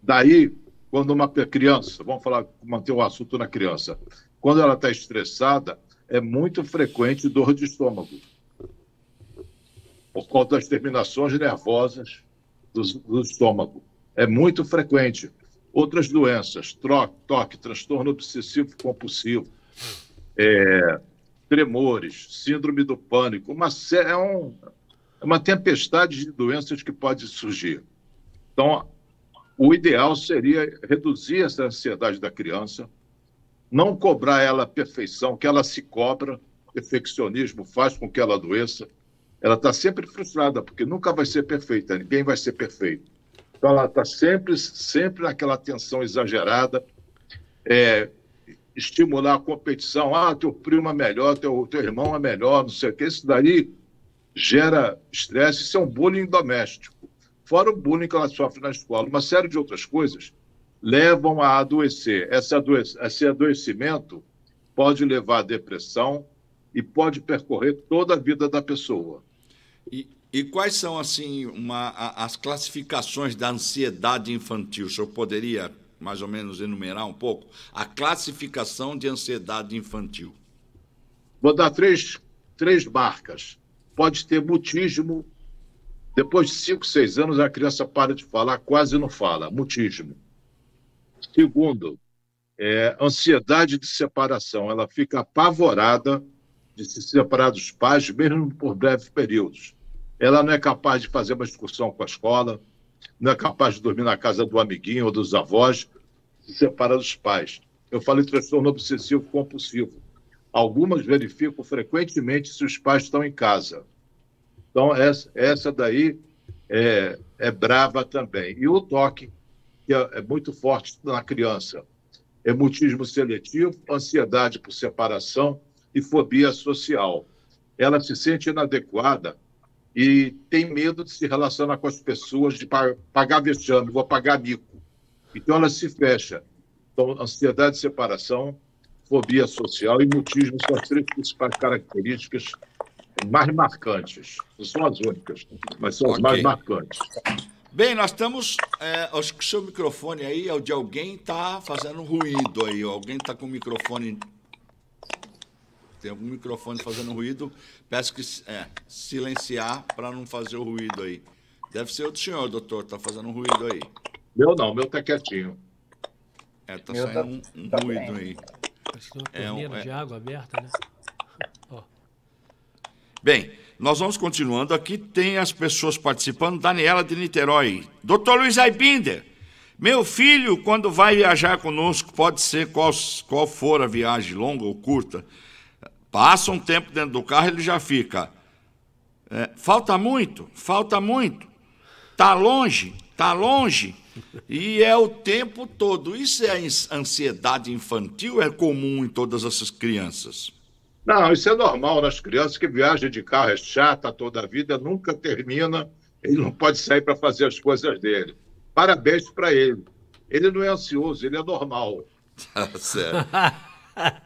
Daí, quando uma criança, vamos manter o assunto na criança, quando ela está estressada, é muito frequente dor de estômago, por conta das terminações nervosas do estômago. É muito frequente. Outras doenças, toque, transtorno obsessivo compulsivo, tremores, síndrome do pânico, é uma tempestade de doenças que pode surgir. Então, o ideal seria reduzir essa ansiedade da criança, não cobrar ela a perfeição, que ela se cobra, o perfeccionismo faz com que ela adoeça. Ela está sempre frustrada, porque nunca vai ser perfeita, ninguém vai ser perfeito. Então, ela está sempre naquela tensão exagerada, estimular a competição. Teu primo é melhor, teu irmão é melhor, não sei o que. Isso daí gera estresse, isso é um bullying doméstico. Fora o bullying que ela sofre na escola, uma série de outras coisas levam a adoecer. Esse adoecimento pode levar à depressão e pode percorrer toda a vida da pessoa. E quais são, assim, as classificações da ansiedade infantil? O senhor poderia, mais ou menos, enumerar um pouco a classificação de ansiedade infantil? Vou dar três marcas. Pode ter mutismo. Depois de 5, 6 anos, a criança para de falar, quase não fala. Mutismo. Segundo, ansiedade de separação. Ela fica apavorada de se separar dos pais, mesmo por breves períodos. Ela não é capaz de fazer uma excursão com a escola, não é capaz de dormir na casa do amiguinho ou dos avós, se separa dos pais. Eu falei transtorno obsessivo compulsivo. Algumas verificam frequentemente se os pais estão em casa. Então, essa daí é brava também. E o toque, que é muito forte na criança. Mutismo seletivo, ansiedade por separação e fobia social. Ela se sente inadequada e tem medo de se relacionar com as pessoas, de pagar vexame, vou pagar mico. Então, ela se fecha. Então, ansiedade de separação, fobia social e mutismo são as 3 principais características mais marcantes. Não são as únicas, mas são as mais marcantes. Bem, nós estamos... acho que o seu microfone aí é o de alguém que está fazendo ruído aí. Alguém está com o microfone... Tem algum microfone fazendo ruído. Peço que silenciar para não fazer o ruído aí. Deve ser o do senhor, doutor, está fazendo ruído aí. Meu não, meu está quietinho. Está saindo um ruído aí. Acho que é uma torneira de água aberta, né? Bem, nós vamos continuando aqui. Tem as pessoas participando. Daniela de Niterói. Doutor Luiz Aibinder, meu filho, quando vai viajar conosco, pode ser qual for a viagem, longa ou curta, passa um tempo dentro do carro, ele já fica. Falta muito. Está longe. E é o tempo todo. Isso é ansiedade infantil? É comum em todas essas crianças? Não, isso é normal nas crianças que viajam de carro, é chata toda a vida, nunca termina, ele não pode sair para fazer as coisas dele. Parabéns para ele. Ele não é ansioso, ele é normal. Tá certo.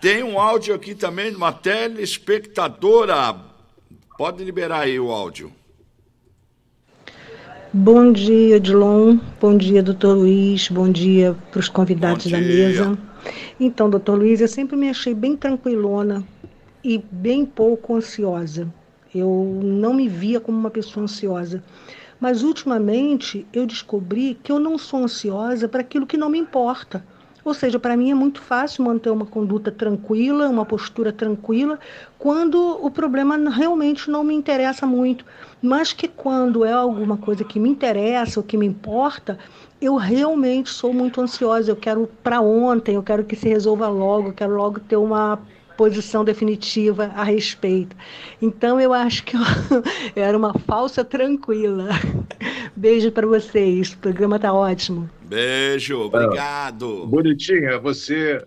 Tem um áudio aqui também de uma telespectadora. Pode liberar aí o áudio. Bom dia, Odilon. Bom dia, doutor Luiz. Bom dia para os convidados da mesa. Então, doutor Luiz, eu sempre me achei bem tranquilona e bem pouco ansiosa. Eu não me via como uma pessoa ansiosa. Mas, ultimamente, eu descobri que eu não sou ansiosa para aquilo que não me importa. Ou seja, para mim é muito fácil manter uma conduta tranquila, uma postura tranquila, quando o problema realmente não me interessa muito. Mas que quando é alguma coisa que me interessa ou que me importa, eu realmente sou muito ansiosa. Eu quero para ontem, eu quero que se resolva logo, eu quero logo ter uma posição definitiva a respeito. Então, eu acho que eu era uma falsa tranquila. Beijo para vocês. O programa está ótimo. Beijo, obrigado. Bonitinha, você...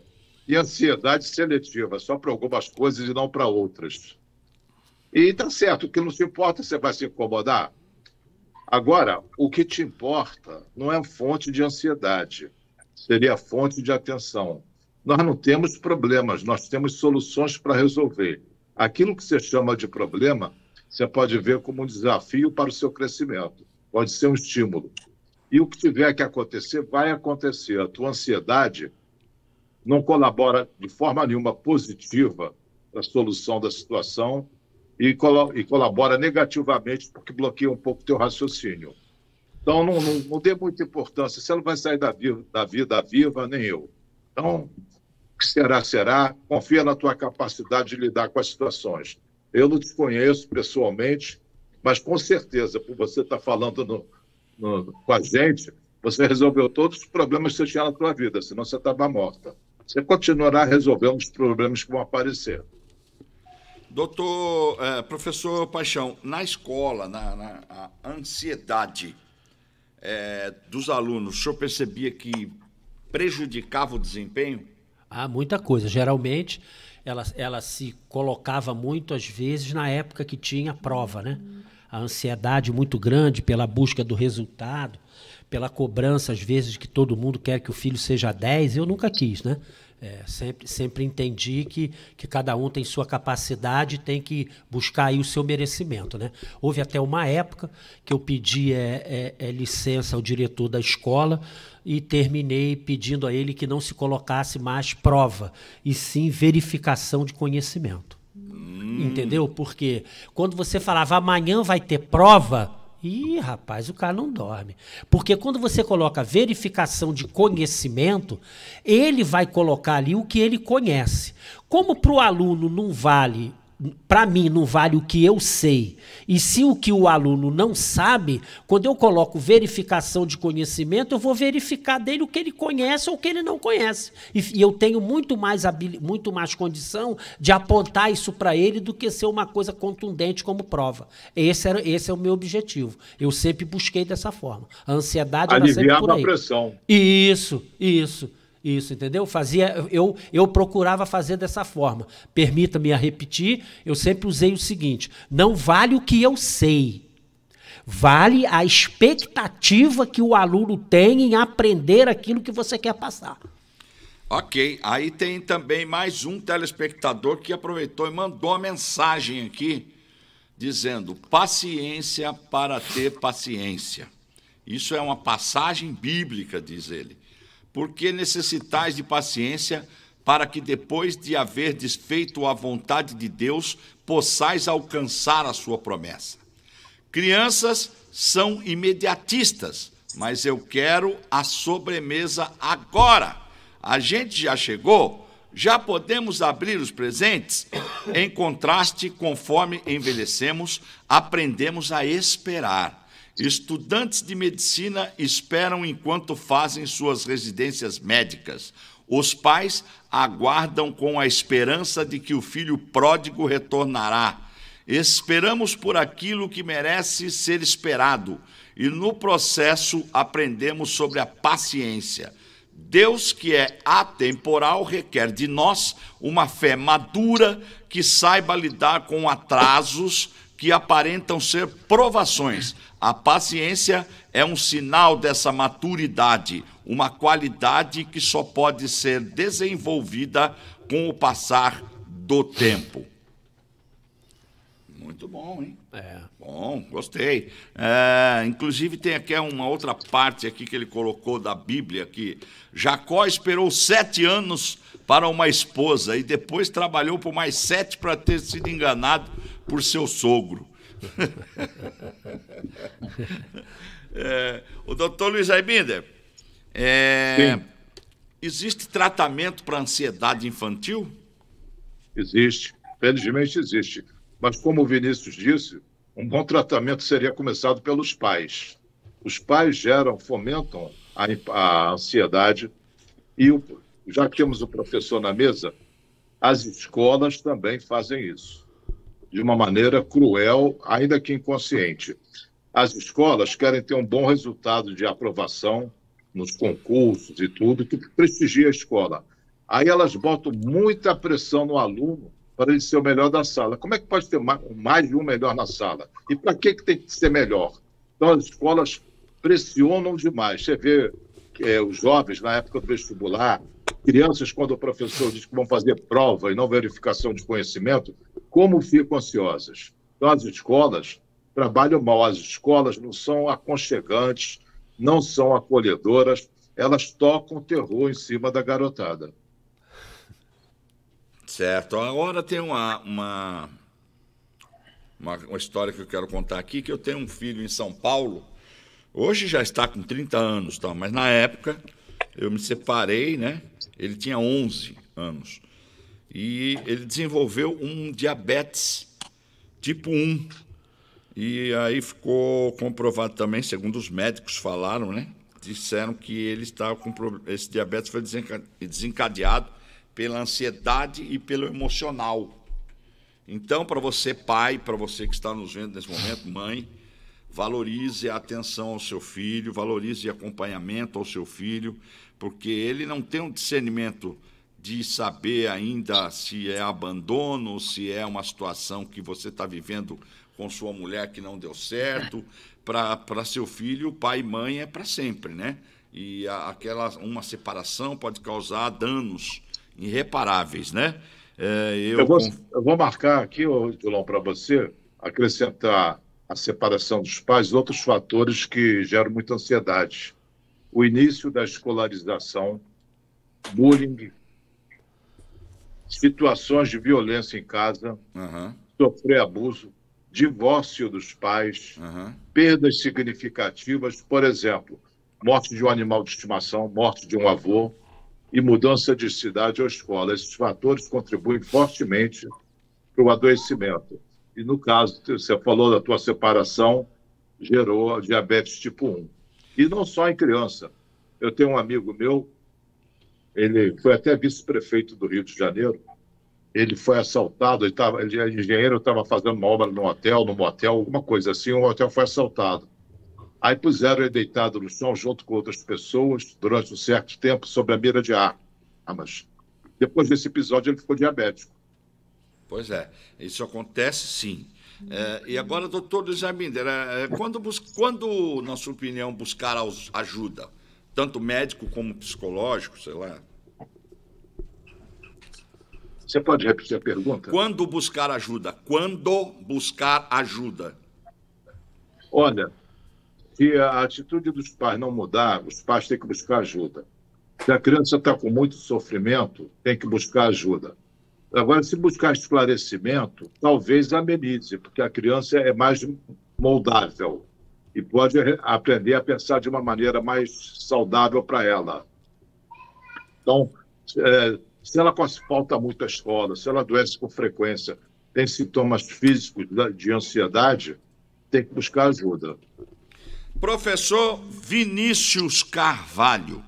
E ansiedade seletiva, só para algumas coisas e não para outras. E tá certo, o que não se importa, você vai se incomodar. Agora, o que te importa não é fonte de ansiedade, seria fonte de atenção. Nós não temos problemas, nós temos soluções para resolver. Aquilo que você chama de problema, você pode ver como um desafio para o seu crescimento. Pode ser um estímulo. E o que tiver que acontecer, vai acontecer. A tua ansiedade não colabora de forma nenhuma positiva para a solução da situação e colabora negativamente porque bloqueia um pouco o teu raciocínio. Então, não dê muita importância. Você não vai sair da vida viva, nem eu. Então, o que será, será. Confia na tua capacidade de lidar com as situações. Eu não te conheço pessoalmente, mas com certeza, por você estar falando com a gente, você resolveu todos os problemas que você tinha na tua vida, senão você estava morta. Você continuará resolvendo os problemas que vão aparecer. Professor Paixão, na escola, a ansiedade dos alunos, o senhor percebia que prejudicava o desempenho? Muita coisa. Geralmente, ela se colocava muito, às vezes, na época que tinha prova, né? A ansiedade muito grande pela busca do resultado, pela cobrança, às vezes, de que todo mundo quer que o filho seja 10. Eu nunca quis, né? Sempre entendi que cada um tem sua capacidade e tem que buscar aí o seu merecimento, né? Houve até uma época que eu pedi licença ao diretor da escola e terminei pedindo a ele que não se colocasse mais prova, e sim verificação de conhecimento. Entendeu? Porque quando você falava amanhã vai ter prova, rapaz, o cara não dorme. Porque quando você coloca verificação de conhecimento, ele vai colocar ali o que ele conhece. Como para o aluno não vale, para mim não vale o que eu sei, e se o que o aluno não sabe, quando eu coloco verificação de conhecimento, eu vou verificar dele o que ele conhece ou o que ele não conhece. E eu tenho muito mais condição de apontar isso para ele do que ser uma coisa contundente como prova. Esse é o meu objetivo. Eu sempre busquei dessa forma. A ansiedade era sempre por aí. Aliviar a pressão. Isso, entendeu? Eu procurava fazer dessa forma. Permita-me a repetir, eu sempre usei o seguinte: não vale o que eu sei, vale a expectativa que o aluno tem em aprender aquilo que você quer passar. Ok, aí tem também mais um telespectador que aproveitou e mandou uma mensagem aqui, dizendo: paciência para ter paciência. Isso é uma passagem bíblica, diz ele. Porque necessitais de paciência, para que depois de haver desfeito a vontade de Deus, possais alcançar a sua promessa. Crianças são imediatistas, mas eu quero a sobremesa agora. A gente já chegou? Já podemos abrir os presentes? Em contraste, conforme envelhecemos, aprendemos a esperar. Estudantes de medicina esperam enquanto fazem suas residências médicas. Os pais aguardam com a esperança de que o filho pródigo retornará. Esperamos por aquilo que merece ser esperado, e no processo aprendemos sobre a paciência. Deus, que é atemporal, requer de nós uma fé madura que saiba lidar com atrasos que aparentam ser provações. A paciência é um sinal dessa maturidade, uma qualidade que só pode ser desenvolvida com o passar do tempo. Muito bom, hein? Bom, gostei. Inclusive tem aqui uma outra parte aqui que ele colocou da Bíblia, que Jacó esperou 7 anos para uma esposa e depois trabalhou por mais 7 para ter sido enganado por seu sogro. O doutor Luiz Aibinder, existe tratamento para ansiedade infantil? Existe, felizmente existe. Mas, como o Vinícius disse, um bom tratamento seria começado pelos pais. Os pais fomentam a ansiedade e, já que temos o professor na mesa, as escolas também fazem isso, de uma maneira cruel, ainda que inconsciente. As escolas querem ter um bom resultado de aprovação nos concursos e tudo, que prestigia a escola. Aí elas botam muita pressão no aluno para ele ser o melhor da sala. Como é que pode ter mais de um melhor na sala? E para que tem que ser melhor? Então, as escolas pressionam demais. Você vê os jovens, na época do vestibular, crianças, quando o professor diz que vão fazer prova e não verificação de conhecimento, como ficam ansiosas? Então, as escolas trabalham mal. As escolas não são aconchegantes, não são acolhedoras, elas tocam terror em cima da garotada. Certo. Agora tem uma história que eu quero contar aqui, que eu tenho um filho em São Paulo, hoje já está com 30 anos, tá? Mas na época eu me separei, né? Ele tinha 11 anos e ele desenvolveu um diabetes tipo 1. E aí ficou comprovado também, segundo os médicos falaram, né? Disseram que ele estava com esse diabetes foi desencadeado pela ansiedade e pelo emocional. Então, para você, pai, para você que está nos vendo nesse momento, mãe, valorize a atenção ao seu filho, valorize acompanhamento ao seu filho, porque ele não tem um discernimento de saber ainda se é abandono, se é uma situação que você está vivendo com sua mulher que não deu certo. Para seu filho, pai e mãe é para sempre, né? E uma separação pode causar danos irreparáveis, né? Eu vou marcar aqui, Dilon, para você, acrescentar a separação dos pais, outros fatores que geram muita ansiedade. O início da escolarização, bullying, situações de violência em casa, sofrer abuso, divórcio dos pais, perdas significativas, por exemplo, morte de um animal de estimação, morte de um avô e mudança de cidade ou escola. Esses fatores contribuem fortemente para o adoecimento. E, no caso, você falou da tua separação, gerou diabetes tipo 1. E não só em criança. Eu tenho um amigo meu, ele foi até vice-prefeito do Rio de Janeiro, ele foi assaltado, ele é engenheiro, estava fazendo uma obra num motel, alguma coisa assim, o hotel foi assaltado. Aí puseram ele deitado no chão, junto com outras pessoas, durante um certo tempo, sob a mira de armas. Depois desse episódio, ele ficou diabético. Pois é, isso acontece sim. E agora, doutor Luiz Arminder, quando, na sua opinião, buscar ajuda, tanto médico como psicológico, sei lá? Você pode repetir a pergunta? Quando buscar ajuda? Quando buscar ajuda? Olha, se a atitude dos pais não mudar, os pais têm que buscar ajuda. Se a criança está com muito sofrimento, tem que buscar ajuda. Agora, se buscar esclarecimento, talvez amenize, porque a criança é mais moldável e pode aprender a pensar de uma maneira mais saudável para ela. Então, se ela falta muito à escola, se ela adoece com frequência, tem sintomas físicos de ansiedade, tem que buscar ajuda. Professor Vinícius Carvalho,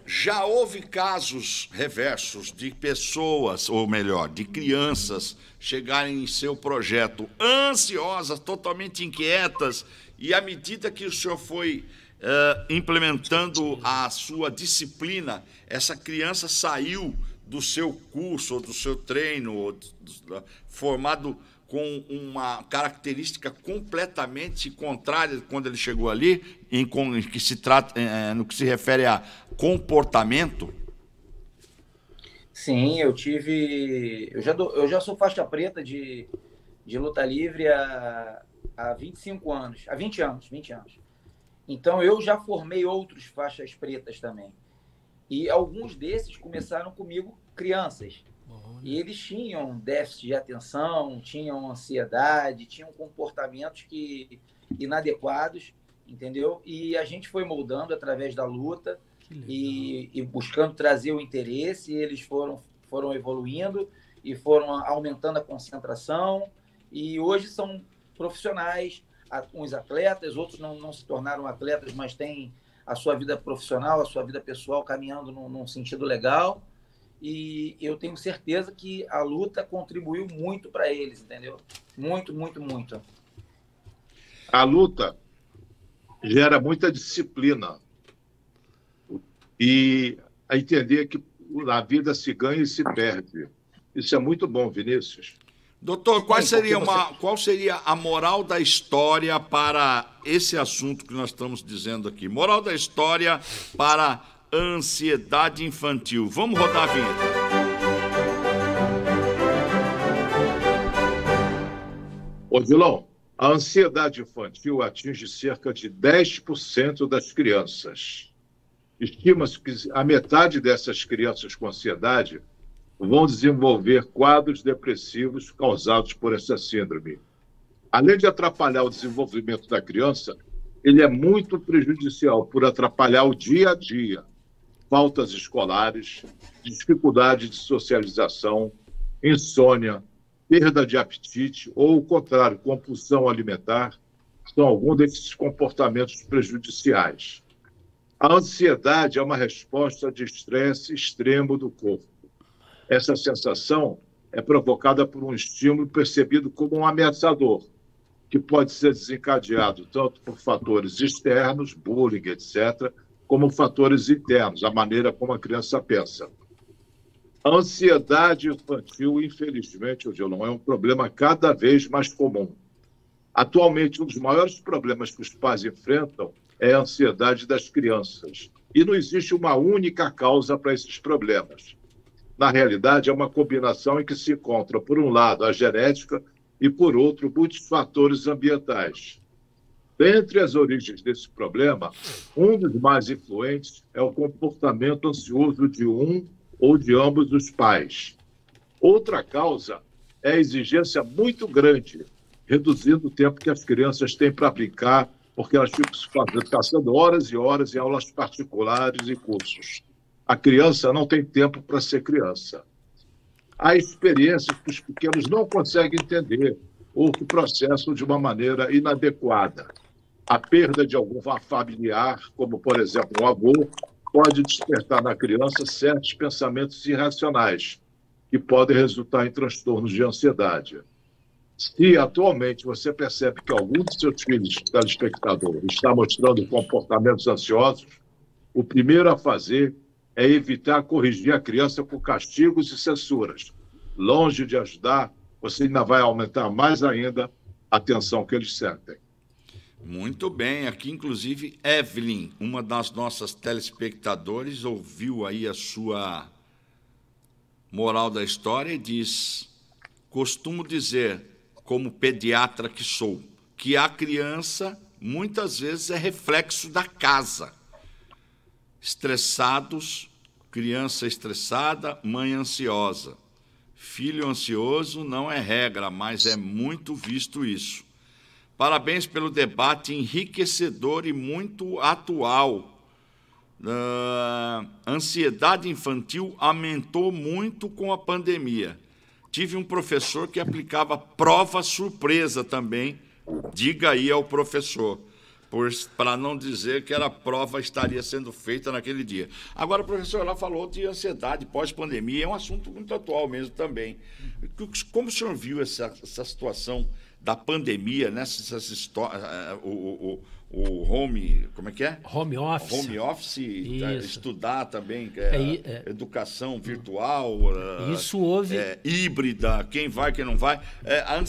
já houve casos reversos de pessoas, ou melhor, de crianças, chegarem em seu projeto ansiosas, totalmente inquietas, e à medida que o senhor foi implementando a sua disciplina, essa criança saiu do seu curso, ou do seu treino, formado com uma característica completamente contrária quando ele chegou ali, no que se refere a comportamento? Sim, eu já sou faixa preta de luta livre há 25 anos, há 20 anos. Então, eu já formei outros faixas pretas também. E alguns desses começaram comigo crianças. E eles tinham déficit de atenção, tinham ansiedade, tinham comportamentos inadequados, entendeu? E a gente foi moldando através da luta, e buscando trazer o interesse, eles foram evoluindo e foram aumentando a concentração, e hoje são profissionais, uns atletas, outros não se tornaram atletas, mas têm a sua vida profissional, a sua vida pessoal caminhando num sentido legal, e eu tenho certeza que a luta contribuiu muito para eles, entendeu? Muito, muito, muito. A luta gera muita disciplina e a entender que na vida se ganha e se perde. Isso é muito bom, Vinícius. Doutor, qual seria a moral da história para esse assunto que nós estamos dizendo aqui? Moral da história para a ansiedade infantil. Vamos rodar a vinheta. Odilon, a ansiedade infantil atinge cerca de 10% das crianças. Estima-se que a metade dessas crianças com ansiedade vão desenvolver quadros depressivos causados por essa síndrome. Além de atrapalhar o desenvolvimento da criança, ele é muito prejudicial por atrapalhar o dia a dia. Faltas escolares, dificuldade de socialização, insônia, perda de apetite ou, ao contrário, compulsão alimentar, são alguns desses comportamentos prejudiciais. A ansiedade é uma resposta de estresse extremo do corpo. Essa sensação é provocada por um estímulo percebido como um ameaçador, que pode ser desencadeado tanto por fatores externos, bullying, etc., como fatores internos, a maneira como a criança pensa. A ansiedade infantil, infelizmente, Odilon, é um problema cada vez mais comum. Atualmente, um dos maiores problemas que os pais enfrentam é a ansiedade das crianças. E não existe uma única causa para esses problemas. Na realidade, é uma combinação em que se encontra, por um lado, a genética e, por outro, muitos fatores ambientais. Dentre as origens desse problema, um dos mais influentes é o comportamento ansioso de um ou de ambos os pais. Outra causa é a exigência muito grande, reduzindo o tempo que as crianças têm para brincar, porque elas ficam passando horas e horas em aulas particulares e cursos. A criança não tem tempo para ser criança. Há experiências que os pequenos não conseguem entender ou que processam de uma maneira inadequada. A perda de algum familiar, como, por exemplo, um avô, pode despertar na criança certos pensamentos irracionais, que podem resultar em transtornos de ansiedade. Se atualmente você percebe que algum de seus filhos, telespectador, está mostrando comportamentos ansiosos, o primeiro a fazer é evitar corrigir a criança com castigos e censuras. Longe de ajudar, você ainda vai aumentar mais ainda a tensão que eles sentem. Muito bem. Aqui, inclusive, Evelyn, uma das nossas telespectadores, ouviu aí a sua moral da história e diz: costumo dizer, como pediatra que sou, que a criança, muitas vezes, é reflexo da casa. Estressados, criança estressada, mãe ansiosa. Filho ansioso não é regra, mas é muito visto isso. Parabéns pelo debate enriquecedor e muito atual. A ansiedade infantil aumentou muito com a pandemia. Tive um professor que aplicava prova surpresa também. Diga aí ao professor, para não dizer que a prova estaria sendo feita naquele dia. Agora, professor, ela falou de ansiedade pós-pandemia, é um assunto muito atual mesmo também. Como o senhor viu essa situação da pandemia, nessas histórias, o home, como é que é? Home office. Home office, estudar também, educação virtual, isso houve... híbrida, quem vai, quem não vai.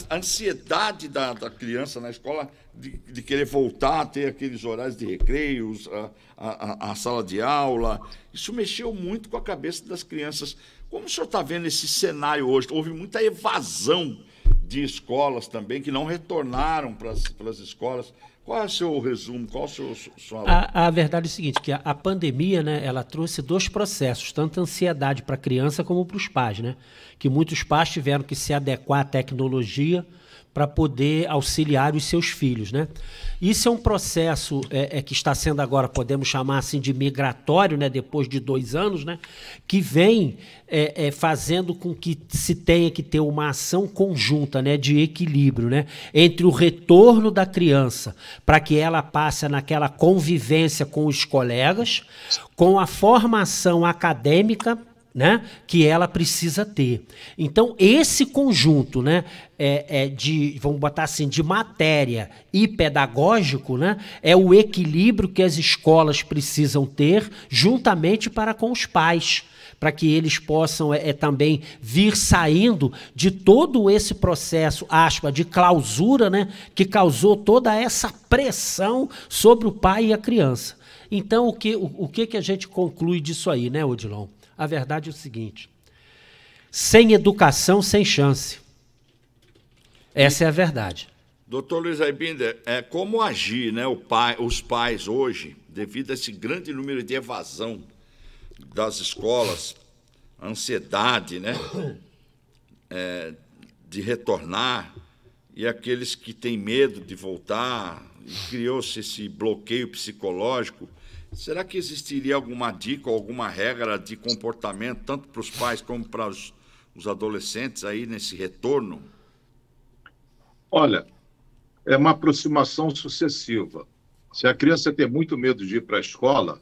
A ansiedade da criança na escola de querer voltar a ter aqueles horários de recreios, a sala de aula, isso mexeu muito com a cabeça das crianças. Como o senhor está vendo esse cenário hoje? Houve muita evasão de escolas também, que não retornaram para as escolas. Qual é o seu resumo? Qual é o seu... A verdade é o seguinte, que a pandemia, né, ela trouxe dois processos, tanto a ansiedade para a criança como para os pais, né? Que muitos pais tiveram que se adequar à tecnologia para poder auxiliar os seus filhos, né? Isso é um processo que está sendo agora, podemos chamar assim, de migratório, né? Depois de 2 anos, né? Que vem fazendo com que se tenha que ter uma ação conjunta, né? De equilíbrio, né? Entre o retorno da criança para que ela passe naquela convivência com os colegas, com a formação acadêmica, né, que ela precisa ter. Então, esse conjunto, né, vamos botar assim, de matéria e pedagógico, né, é o equilíbrio que as escolas precisam ter juntamente para com os pais, para que eles possam também vir saindo de todo esse processo, de clausura, né, que causou toda essa pressão sobre o pai e a criança. Então, o que a gente conclui disso aí, né, Odilon? A verdade é o seguinte: sem educação, sem chance. Essa é a verdade. Doutor Luiz Aibinder, como agir, né, os pais hoje, devido a esse grande número de evasão das escolas, ansiedade, né, de retornar, e aqueles que têm medo de voltar, e criou-se esse bloqueio psicológico. Será que existiria alguma dica ou alguma regra de comportamento, tanto para os pais como para os adolescentes aí nesse retorno? Olha, é uma aproximação sucessiva. Se a criança tem muito medo de ir para a escola,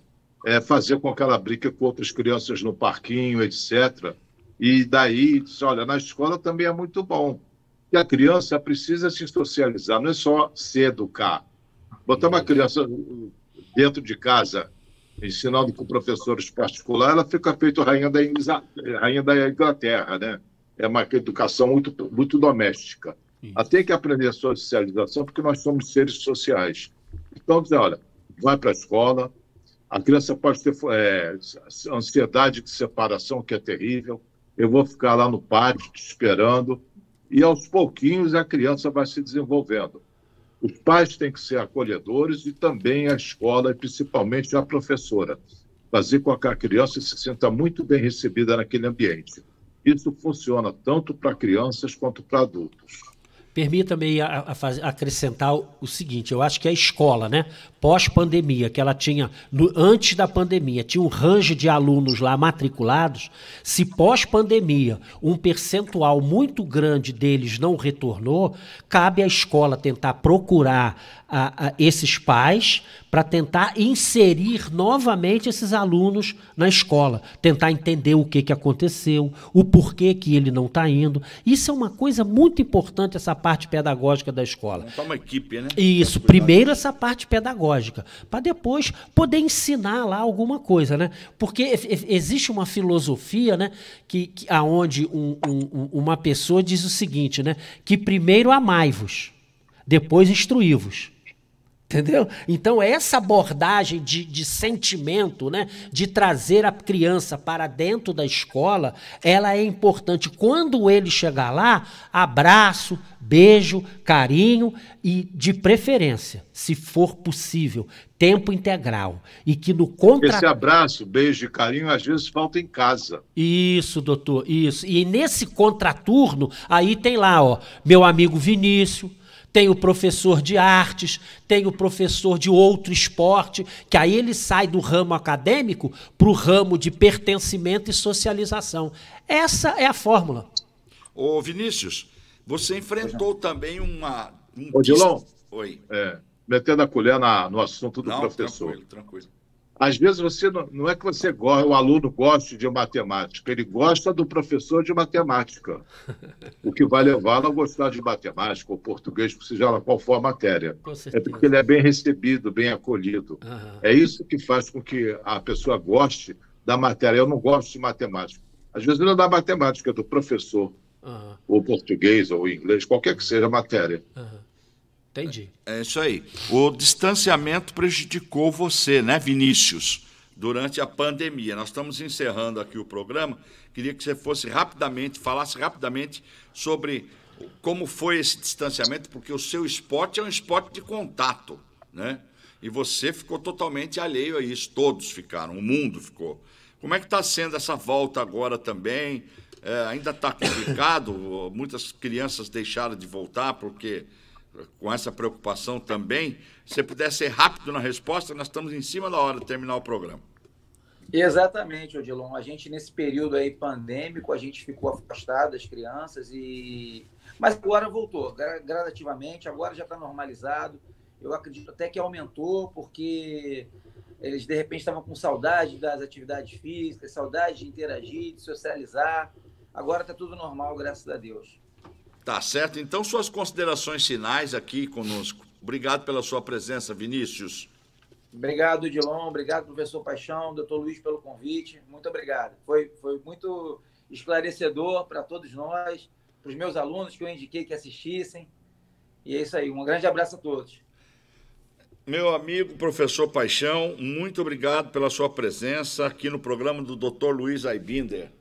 fazer com que ela brinque com outras crianças no parquinho, etc. E daí, olha, na escola também é muito bom. E a criança precisa se socializar, não é só se educar. Botar uma criança dentro de casa, ensinando com professores particulares, ela fica feito rainha da Inglaterra, né? É uma educação muito, muito doméstica. Ela tem que aprender a socialização, porque nós somos seres sociais. Então, dizer, olha, vai para a escola, a criança pode ter ansiedade de separação, que é terrível, eu vou ficar lá no pátio te esperando, e aos pouquinhos a criança vai se desenvolvendo. Os pais têm que ser acolhedores e também a escola, e principalmente a professora, fazer com que a criança se sinta muito bem recebida naquele ambiente. Isso funciona tanto para crianças quanto para adultos. Permita-me acrescentar o seguinte: eu acho que a escola, né, pós-pandemia, que ela tinha, antes da pandemia, tinha um range de alunos lá matriculados. Se pós-pandemia um percentual muito grande deles não retornou, cabe à escola tentar procurar esses pais para tentar inserir novamente esses alunos na escola, tentar entender o que aconteceu, o porquê que ele não está indo. Isso é uma coisa muito importante, essa parte pedagógica da escola. Montar uma equipe, né? Isso, primeiro essa parte pedagógica, para depois poder ensinar lá alguma coisa, né? Porque existe uma filosofia, né, aonde uma pessoa diz o seguinte, né, que primeiro amai-vos, depois instruí-vos. Entendeu? Então, essa abordagem de sentimento, né, de trazer a criança para dentro da escola, ela é importante. Quando ele chegar lá, abraço, beijo, carinho e, de preferência, se for possível, tempo integral. E que no Esse abraço, beijo e carinho, às vezes falta em casa. Isso, doutor, isso. E nesse contraturno, aí tem lá, ó, meu amigo Vinícius, tem o professor de artes, tem o professor de outro esporte, que aí ele sai do ramo acadêmico para o ramo de pertencimento e socialização. Essa é a fórmula. Ô, Vinícius, você enfrentou também Odilon, Oi. Metendo a colher no assunto do professor. Tranquilo. Às vezes não é que o aluno goste de matemática, ele gosta do professor de matemática. O que vai levá-lo a gostar de matemática ou português, seja lá qual for a matéria. É porque ele é bem recebido, bem acolhido. Uhum. É isso que faz com que a pessoa goste da matéria. Eu não gosto de matemática. Às vezes não é da matemática, é do professor. Uhum. Ou português, ou inglês, qualquer que seja a matéria. Uhum. Entendi. É isso aí. O distanciamento prejudicou você, né, Vinícius, durante a pandemia. Nós estamos encerrando aqui o programa. Queria que você falasse rapidamente sobre como foi esse distanciamento, porque o seu esporte é um esporte de contato, né? E você ficou totalmente alheio a isso. Todos ficaram, o mundo ficou. Como é que está sendo essa volta agora também? ainda está complicado, muitas crianças deixaram de voltar, porque com essa preocupação também, se você puder ser rápido na resposta, nós estamos em cima da hora de terminar o programa. Exatamente, Odilon. A gente, nesse período aí pandêmico, a gente ficou afastado das crianças, mas agora voltou, gradativamente, agora já está normalizado. Eu acredito até que aumentou, porque eles, de repente, estavam com saudade das atividades físicas, saudade de interagir, de socializar. Agora está tudo normal, graças a Deus. Tá certo. Então, suas considerações finais aqui conosco. Obrigado pela sua presença, Vinícius. Obrigado, Odilon. Obrigado, professor Paixão, doutor Luiz, pelo convite. Muito obrigado. Foi muito esclarecedor para todos nós, para os meus alunos que eu indiquei que assistissem. E é isso aí. Um grande abraço a todos. Meu amigo professor Paixão, muito obrigado pela sua presença aqui no programa do Dr. Luiz Aibinder.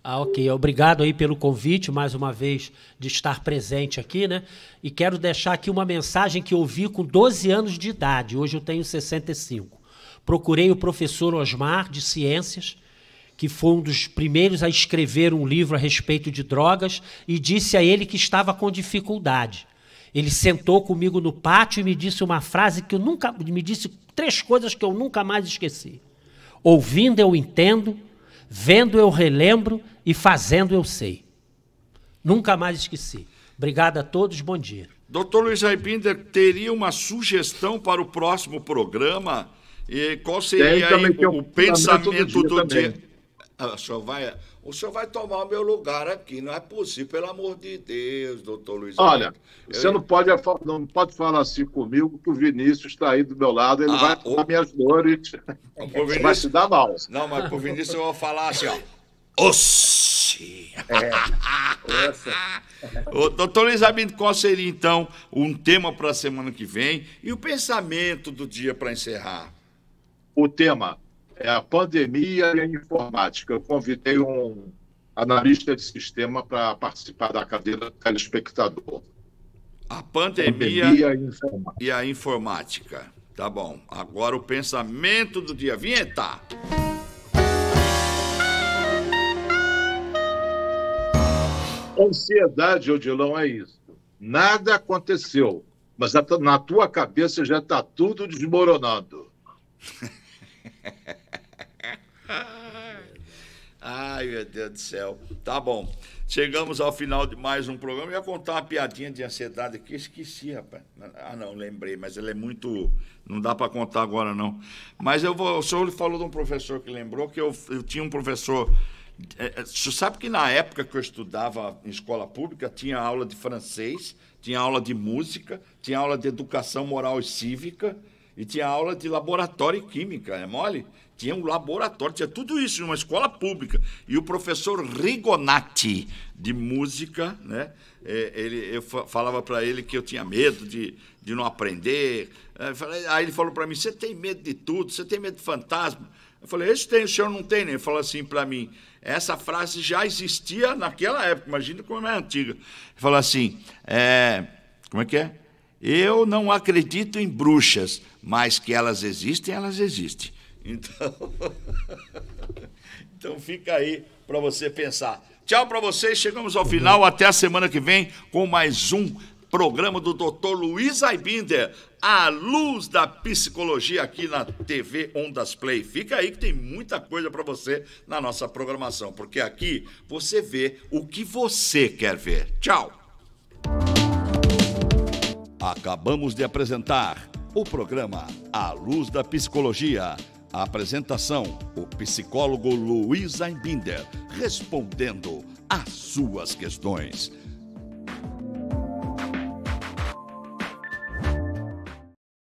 Ok. Obrigado aí pelo convite, mais uma vez, de estar presente aqui, né? E quero deixar aqui uma mensagem que eu ouvi com 12 anos de idade. Hoje eu tenho 65. Procurei o professor Osmar, de Ciências, que foi um dos primeiros a escrever um livro a respeito de drogas, e disse a ele que estava com dificuldade. Ele sentou comigo no pátio e me disse uma frase que me disse 3 coisas que eu nunca mais esqueci. Ouvindo eu entendo, vendo eu relembro e fazendo eu sei. Nunca mais esqueci. Obrigado a todos, bom dia. Dr. Luiz Aibinder, teria uma sugestão para o próximo programa? E qual seria aí o pensamento do dia? O senhor vai tomar o meu lugar aqui, não é possível, pelo amor de Deus, doutor Luiz. Olha, você não pode falar assim comigo, que o Vinícius está aí do meu lado, ele vai tomar minhas dores, vai se dar mal. Não, mas pro Vinícius eu vou falar assim, ó. Oxi! Doutor Luiz Aibinder, qual seria, então, um tema para a semana que vem e o pensamento do dia para encerrar? O tema é a pandemia e a informática. Eu convidei um analista de sistema para participar da cadeira do telespectador. A pandemia e a informática. Tá bom. Agora o pensamento do dia. Vinheta! Ansiedade, Odilon, é isso. Nada aconteceu, mas na tua cabeça já está tudo desmoronando. Ai, meu Deus do céu. Tá bom. Chegamos ao final de mais um programa. Eu ia contar uma piadinha de ansiedade aqui. Esqueci, rapaz. Ah, não, lembrei. Mas ele é muito... Não dá para contar agora, não. Mas o senhor falou de um professor que lembrou que eu tinha um professor... Você sabe que na época que eu estudava em escola pública, tinha aula de francês, tinha aula de música, tinha aula de educação moral e cívica e tinha aula de laboratório e química, é mole? Tinha um laboratório, tinha tudo isso numa escola pública. E o professor Rigonati, de música, né? Eu falava para ele que eu tinha medo de não aprender. Aí ele falou para mim, você tem medo de tudo, você tem medo de fantasma? Eu falei, esse tem, o senhor não tem, né? Ele falou assim para mim, essa frase já existia naquela época, imagina como é antiga. Ele falou assim, como é que é? Eu não acredito em bruxas, mas que elas existem, elas existem. Então fica aí para você pensar. Tchau para vocês, chegamos ao final, até a semana que vem com mais um programa do Dr. Luiz Aibinder, a luz da psicologia aqui na TV Ondas Play. Fica aí que tem muita coisa para você na nossa programação, porque aqui você vê o que você quer ver. Tchau! Acabamos de apresentar o programa A Luz da Psicologia. A apresentação, o psicólogo Luiz Aibinder, respondendo às suas questões.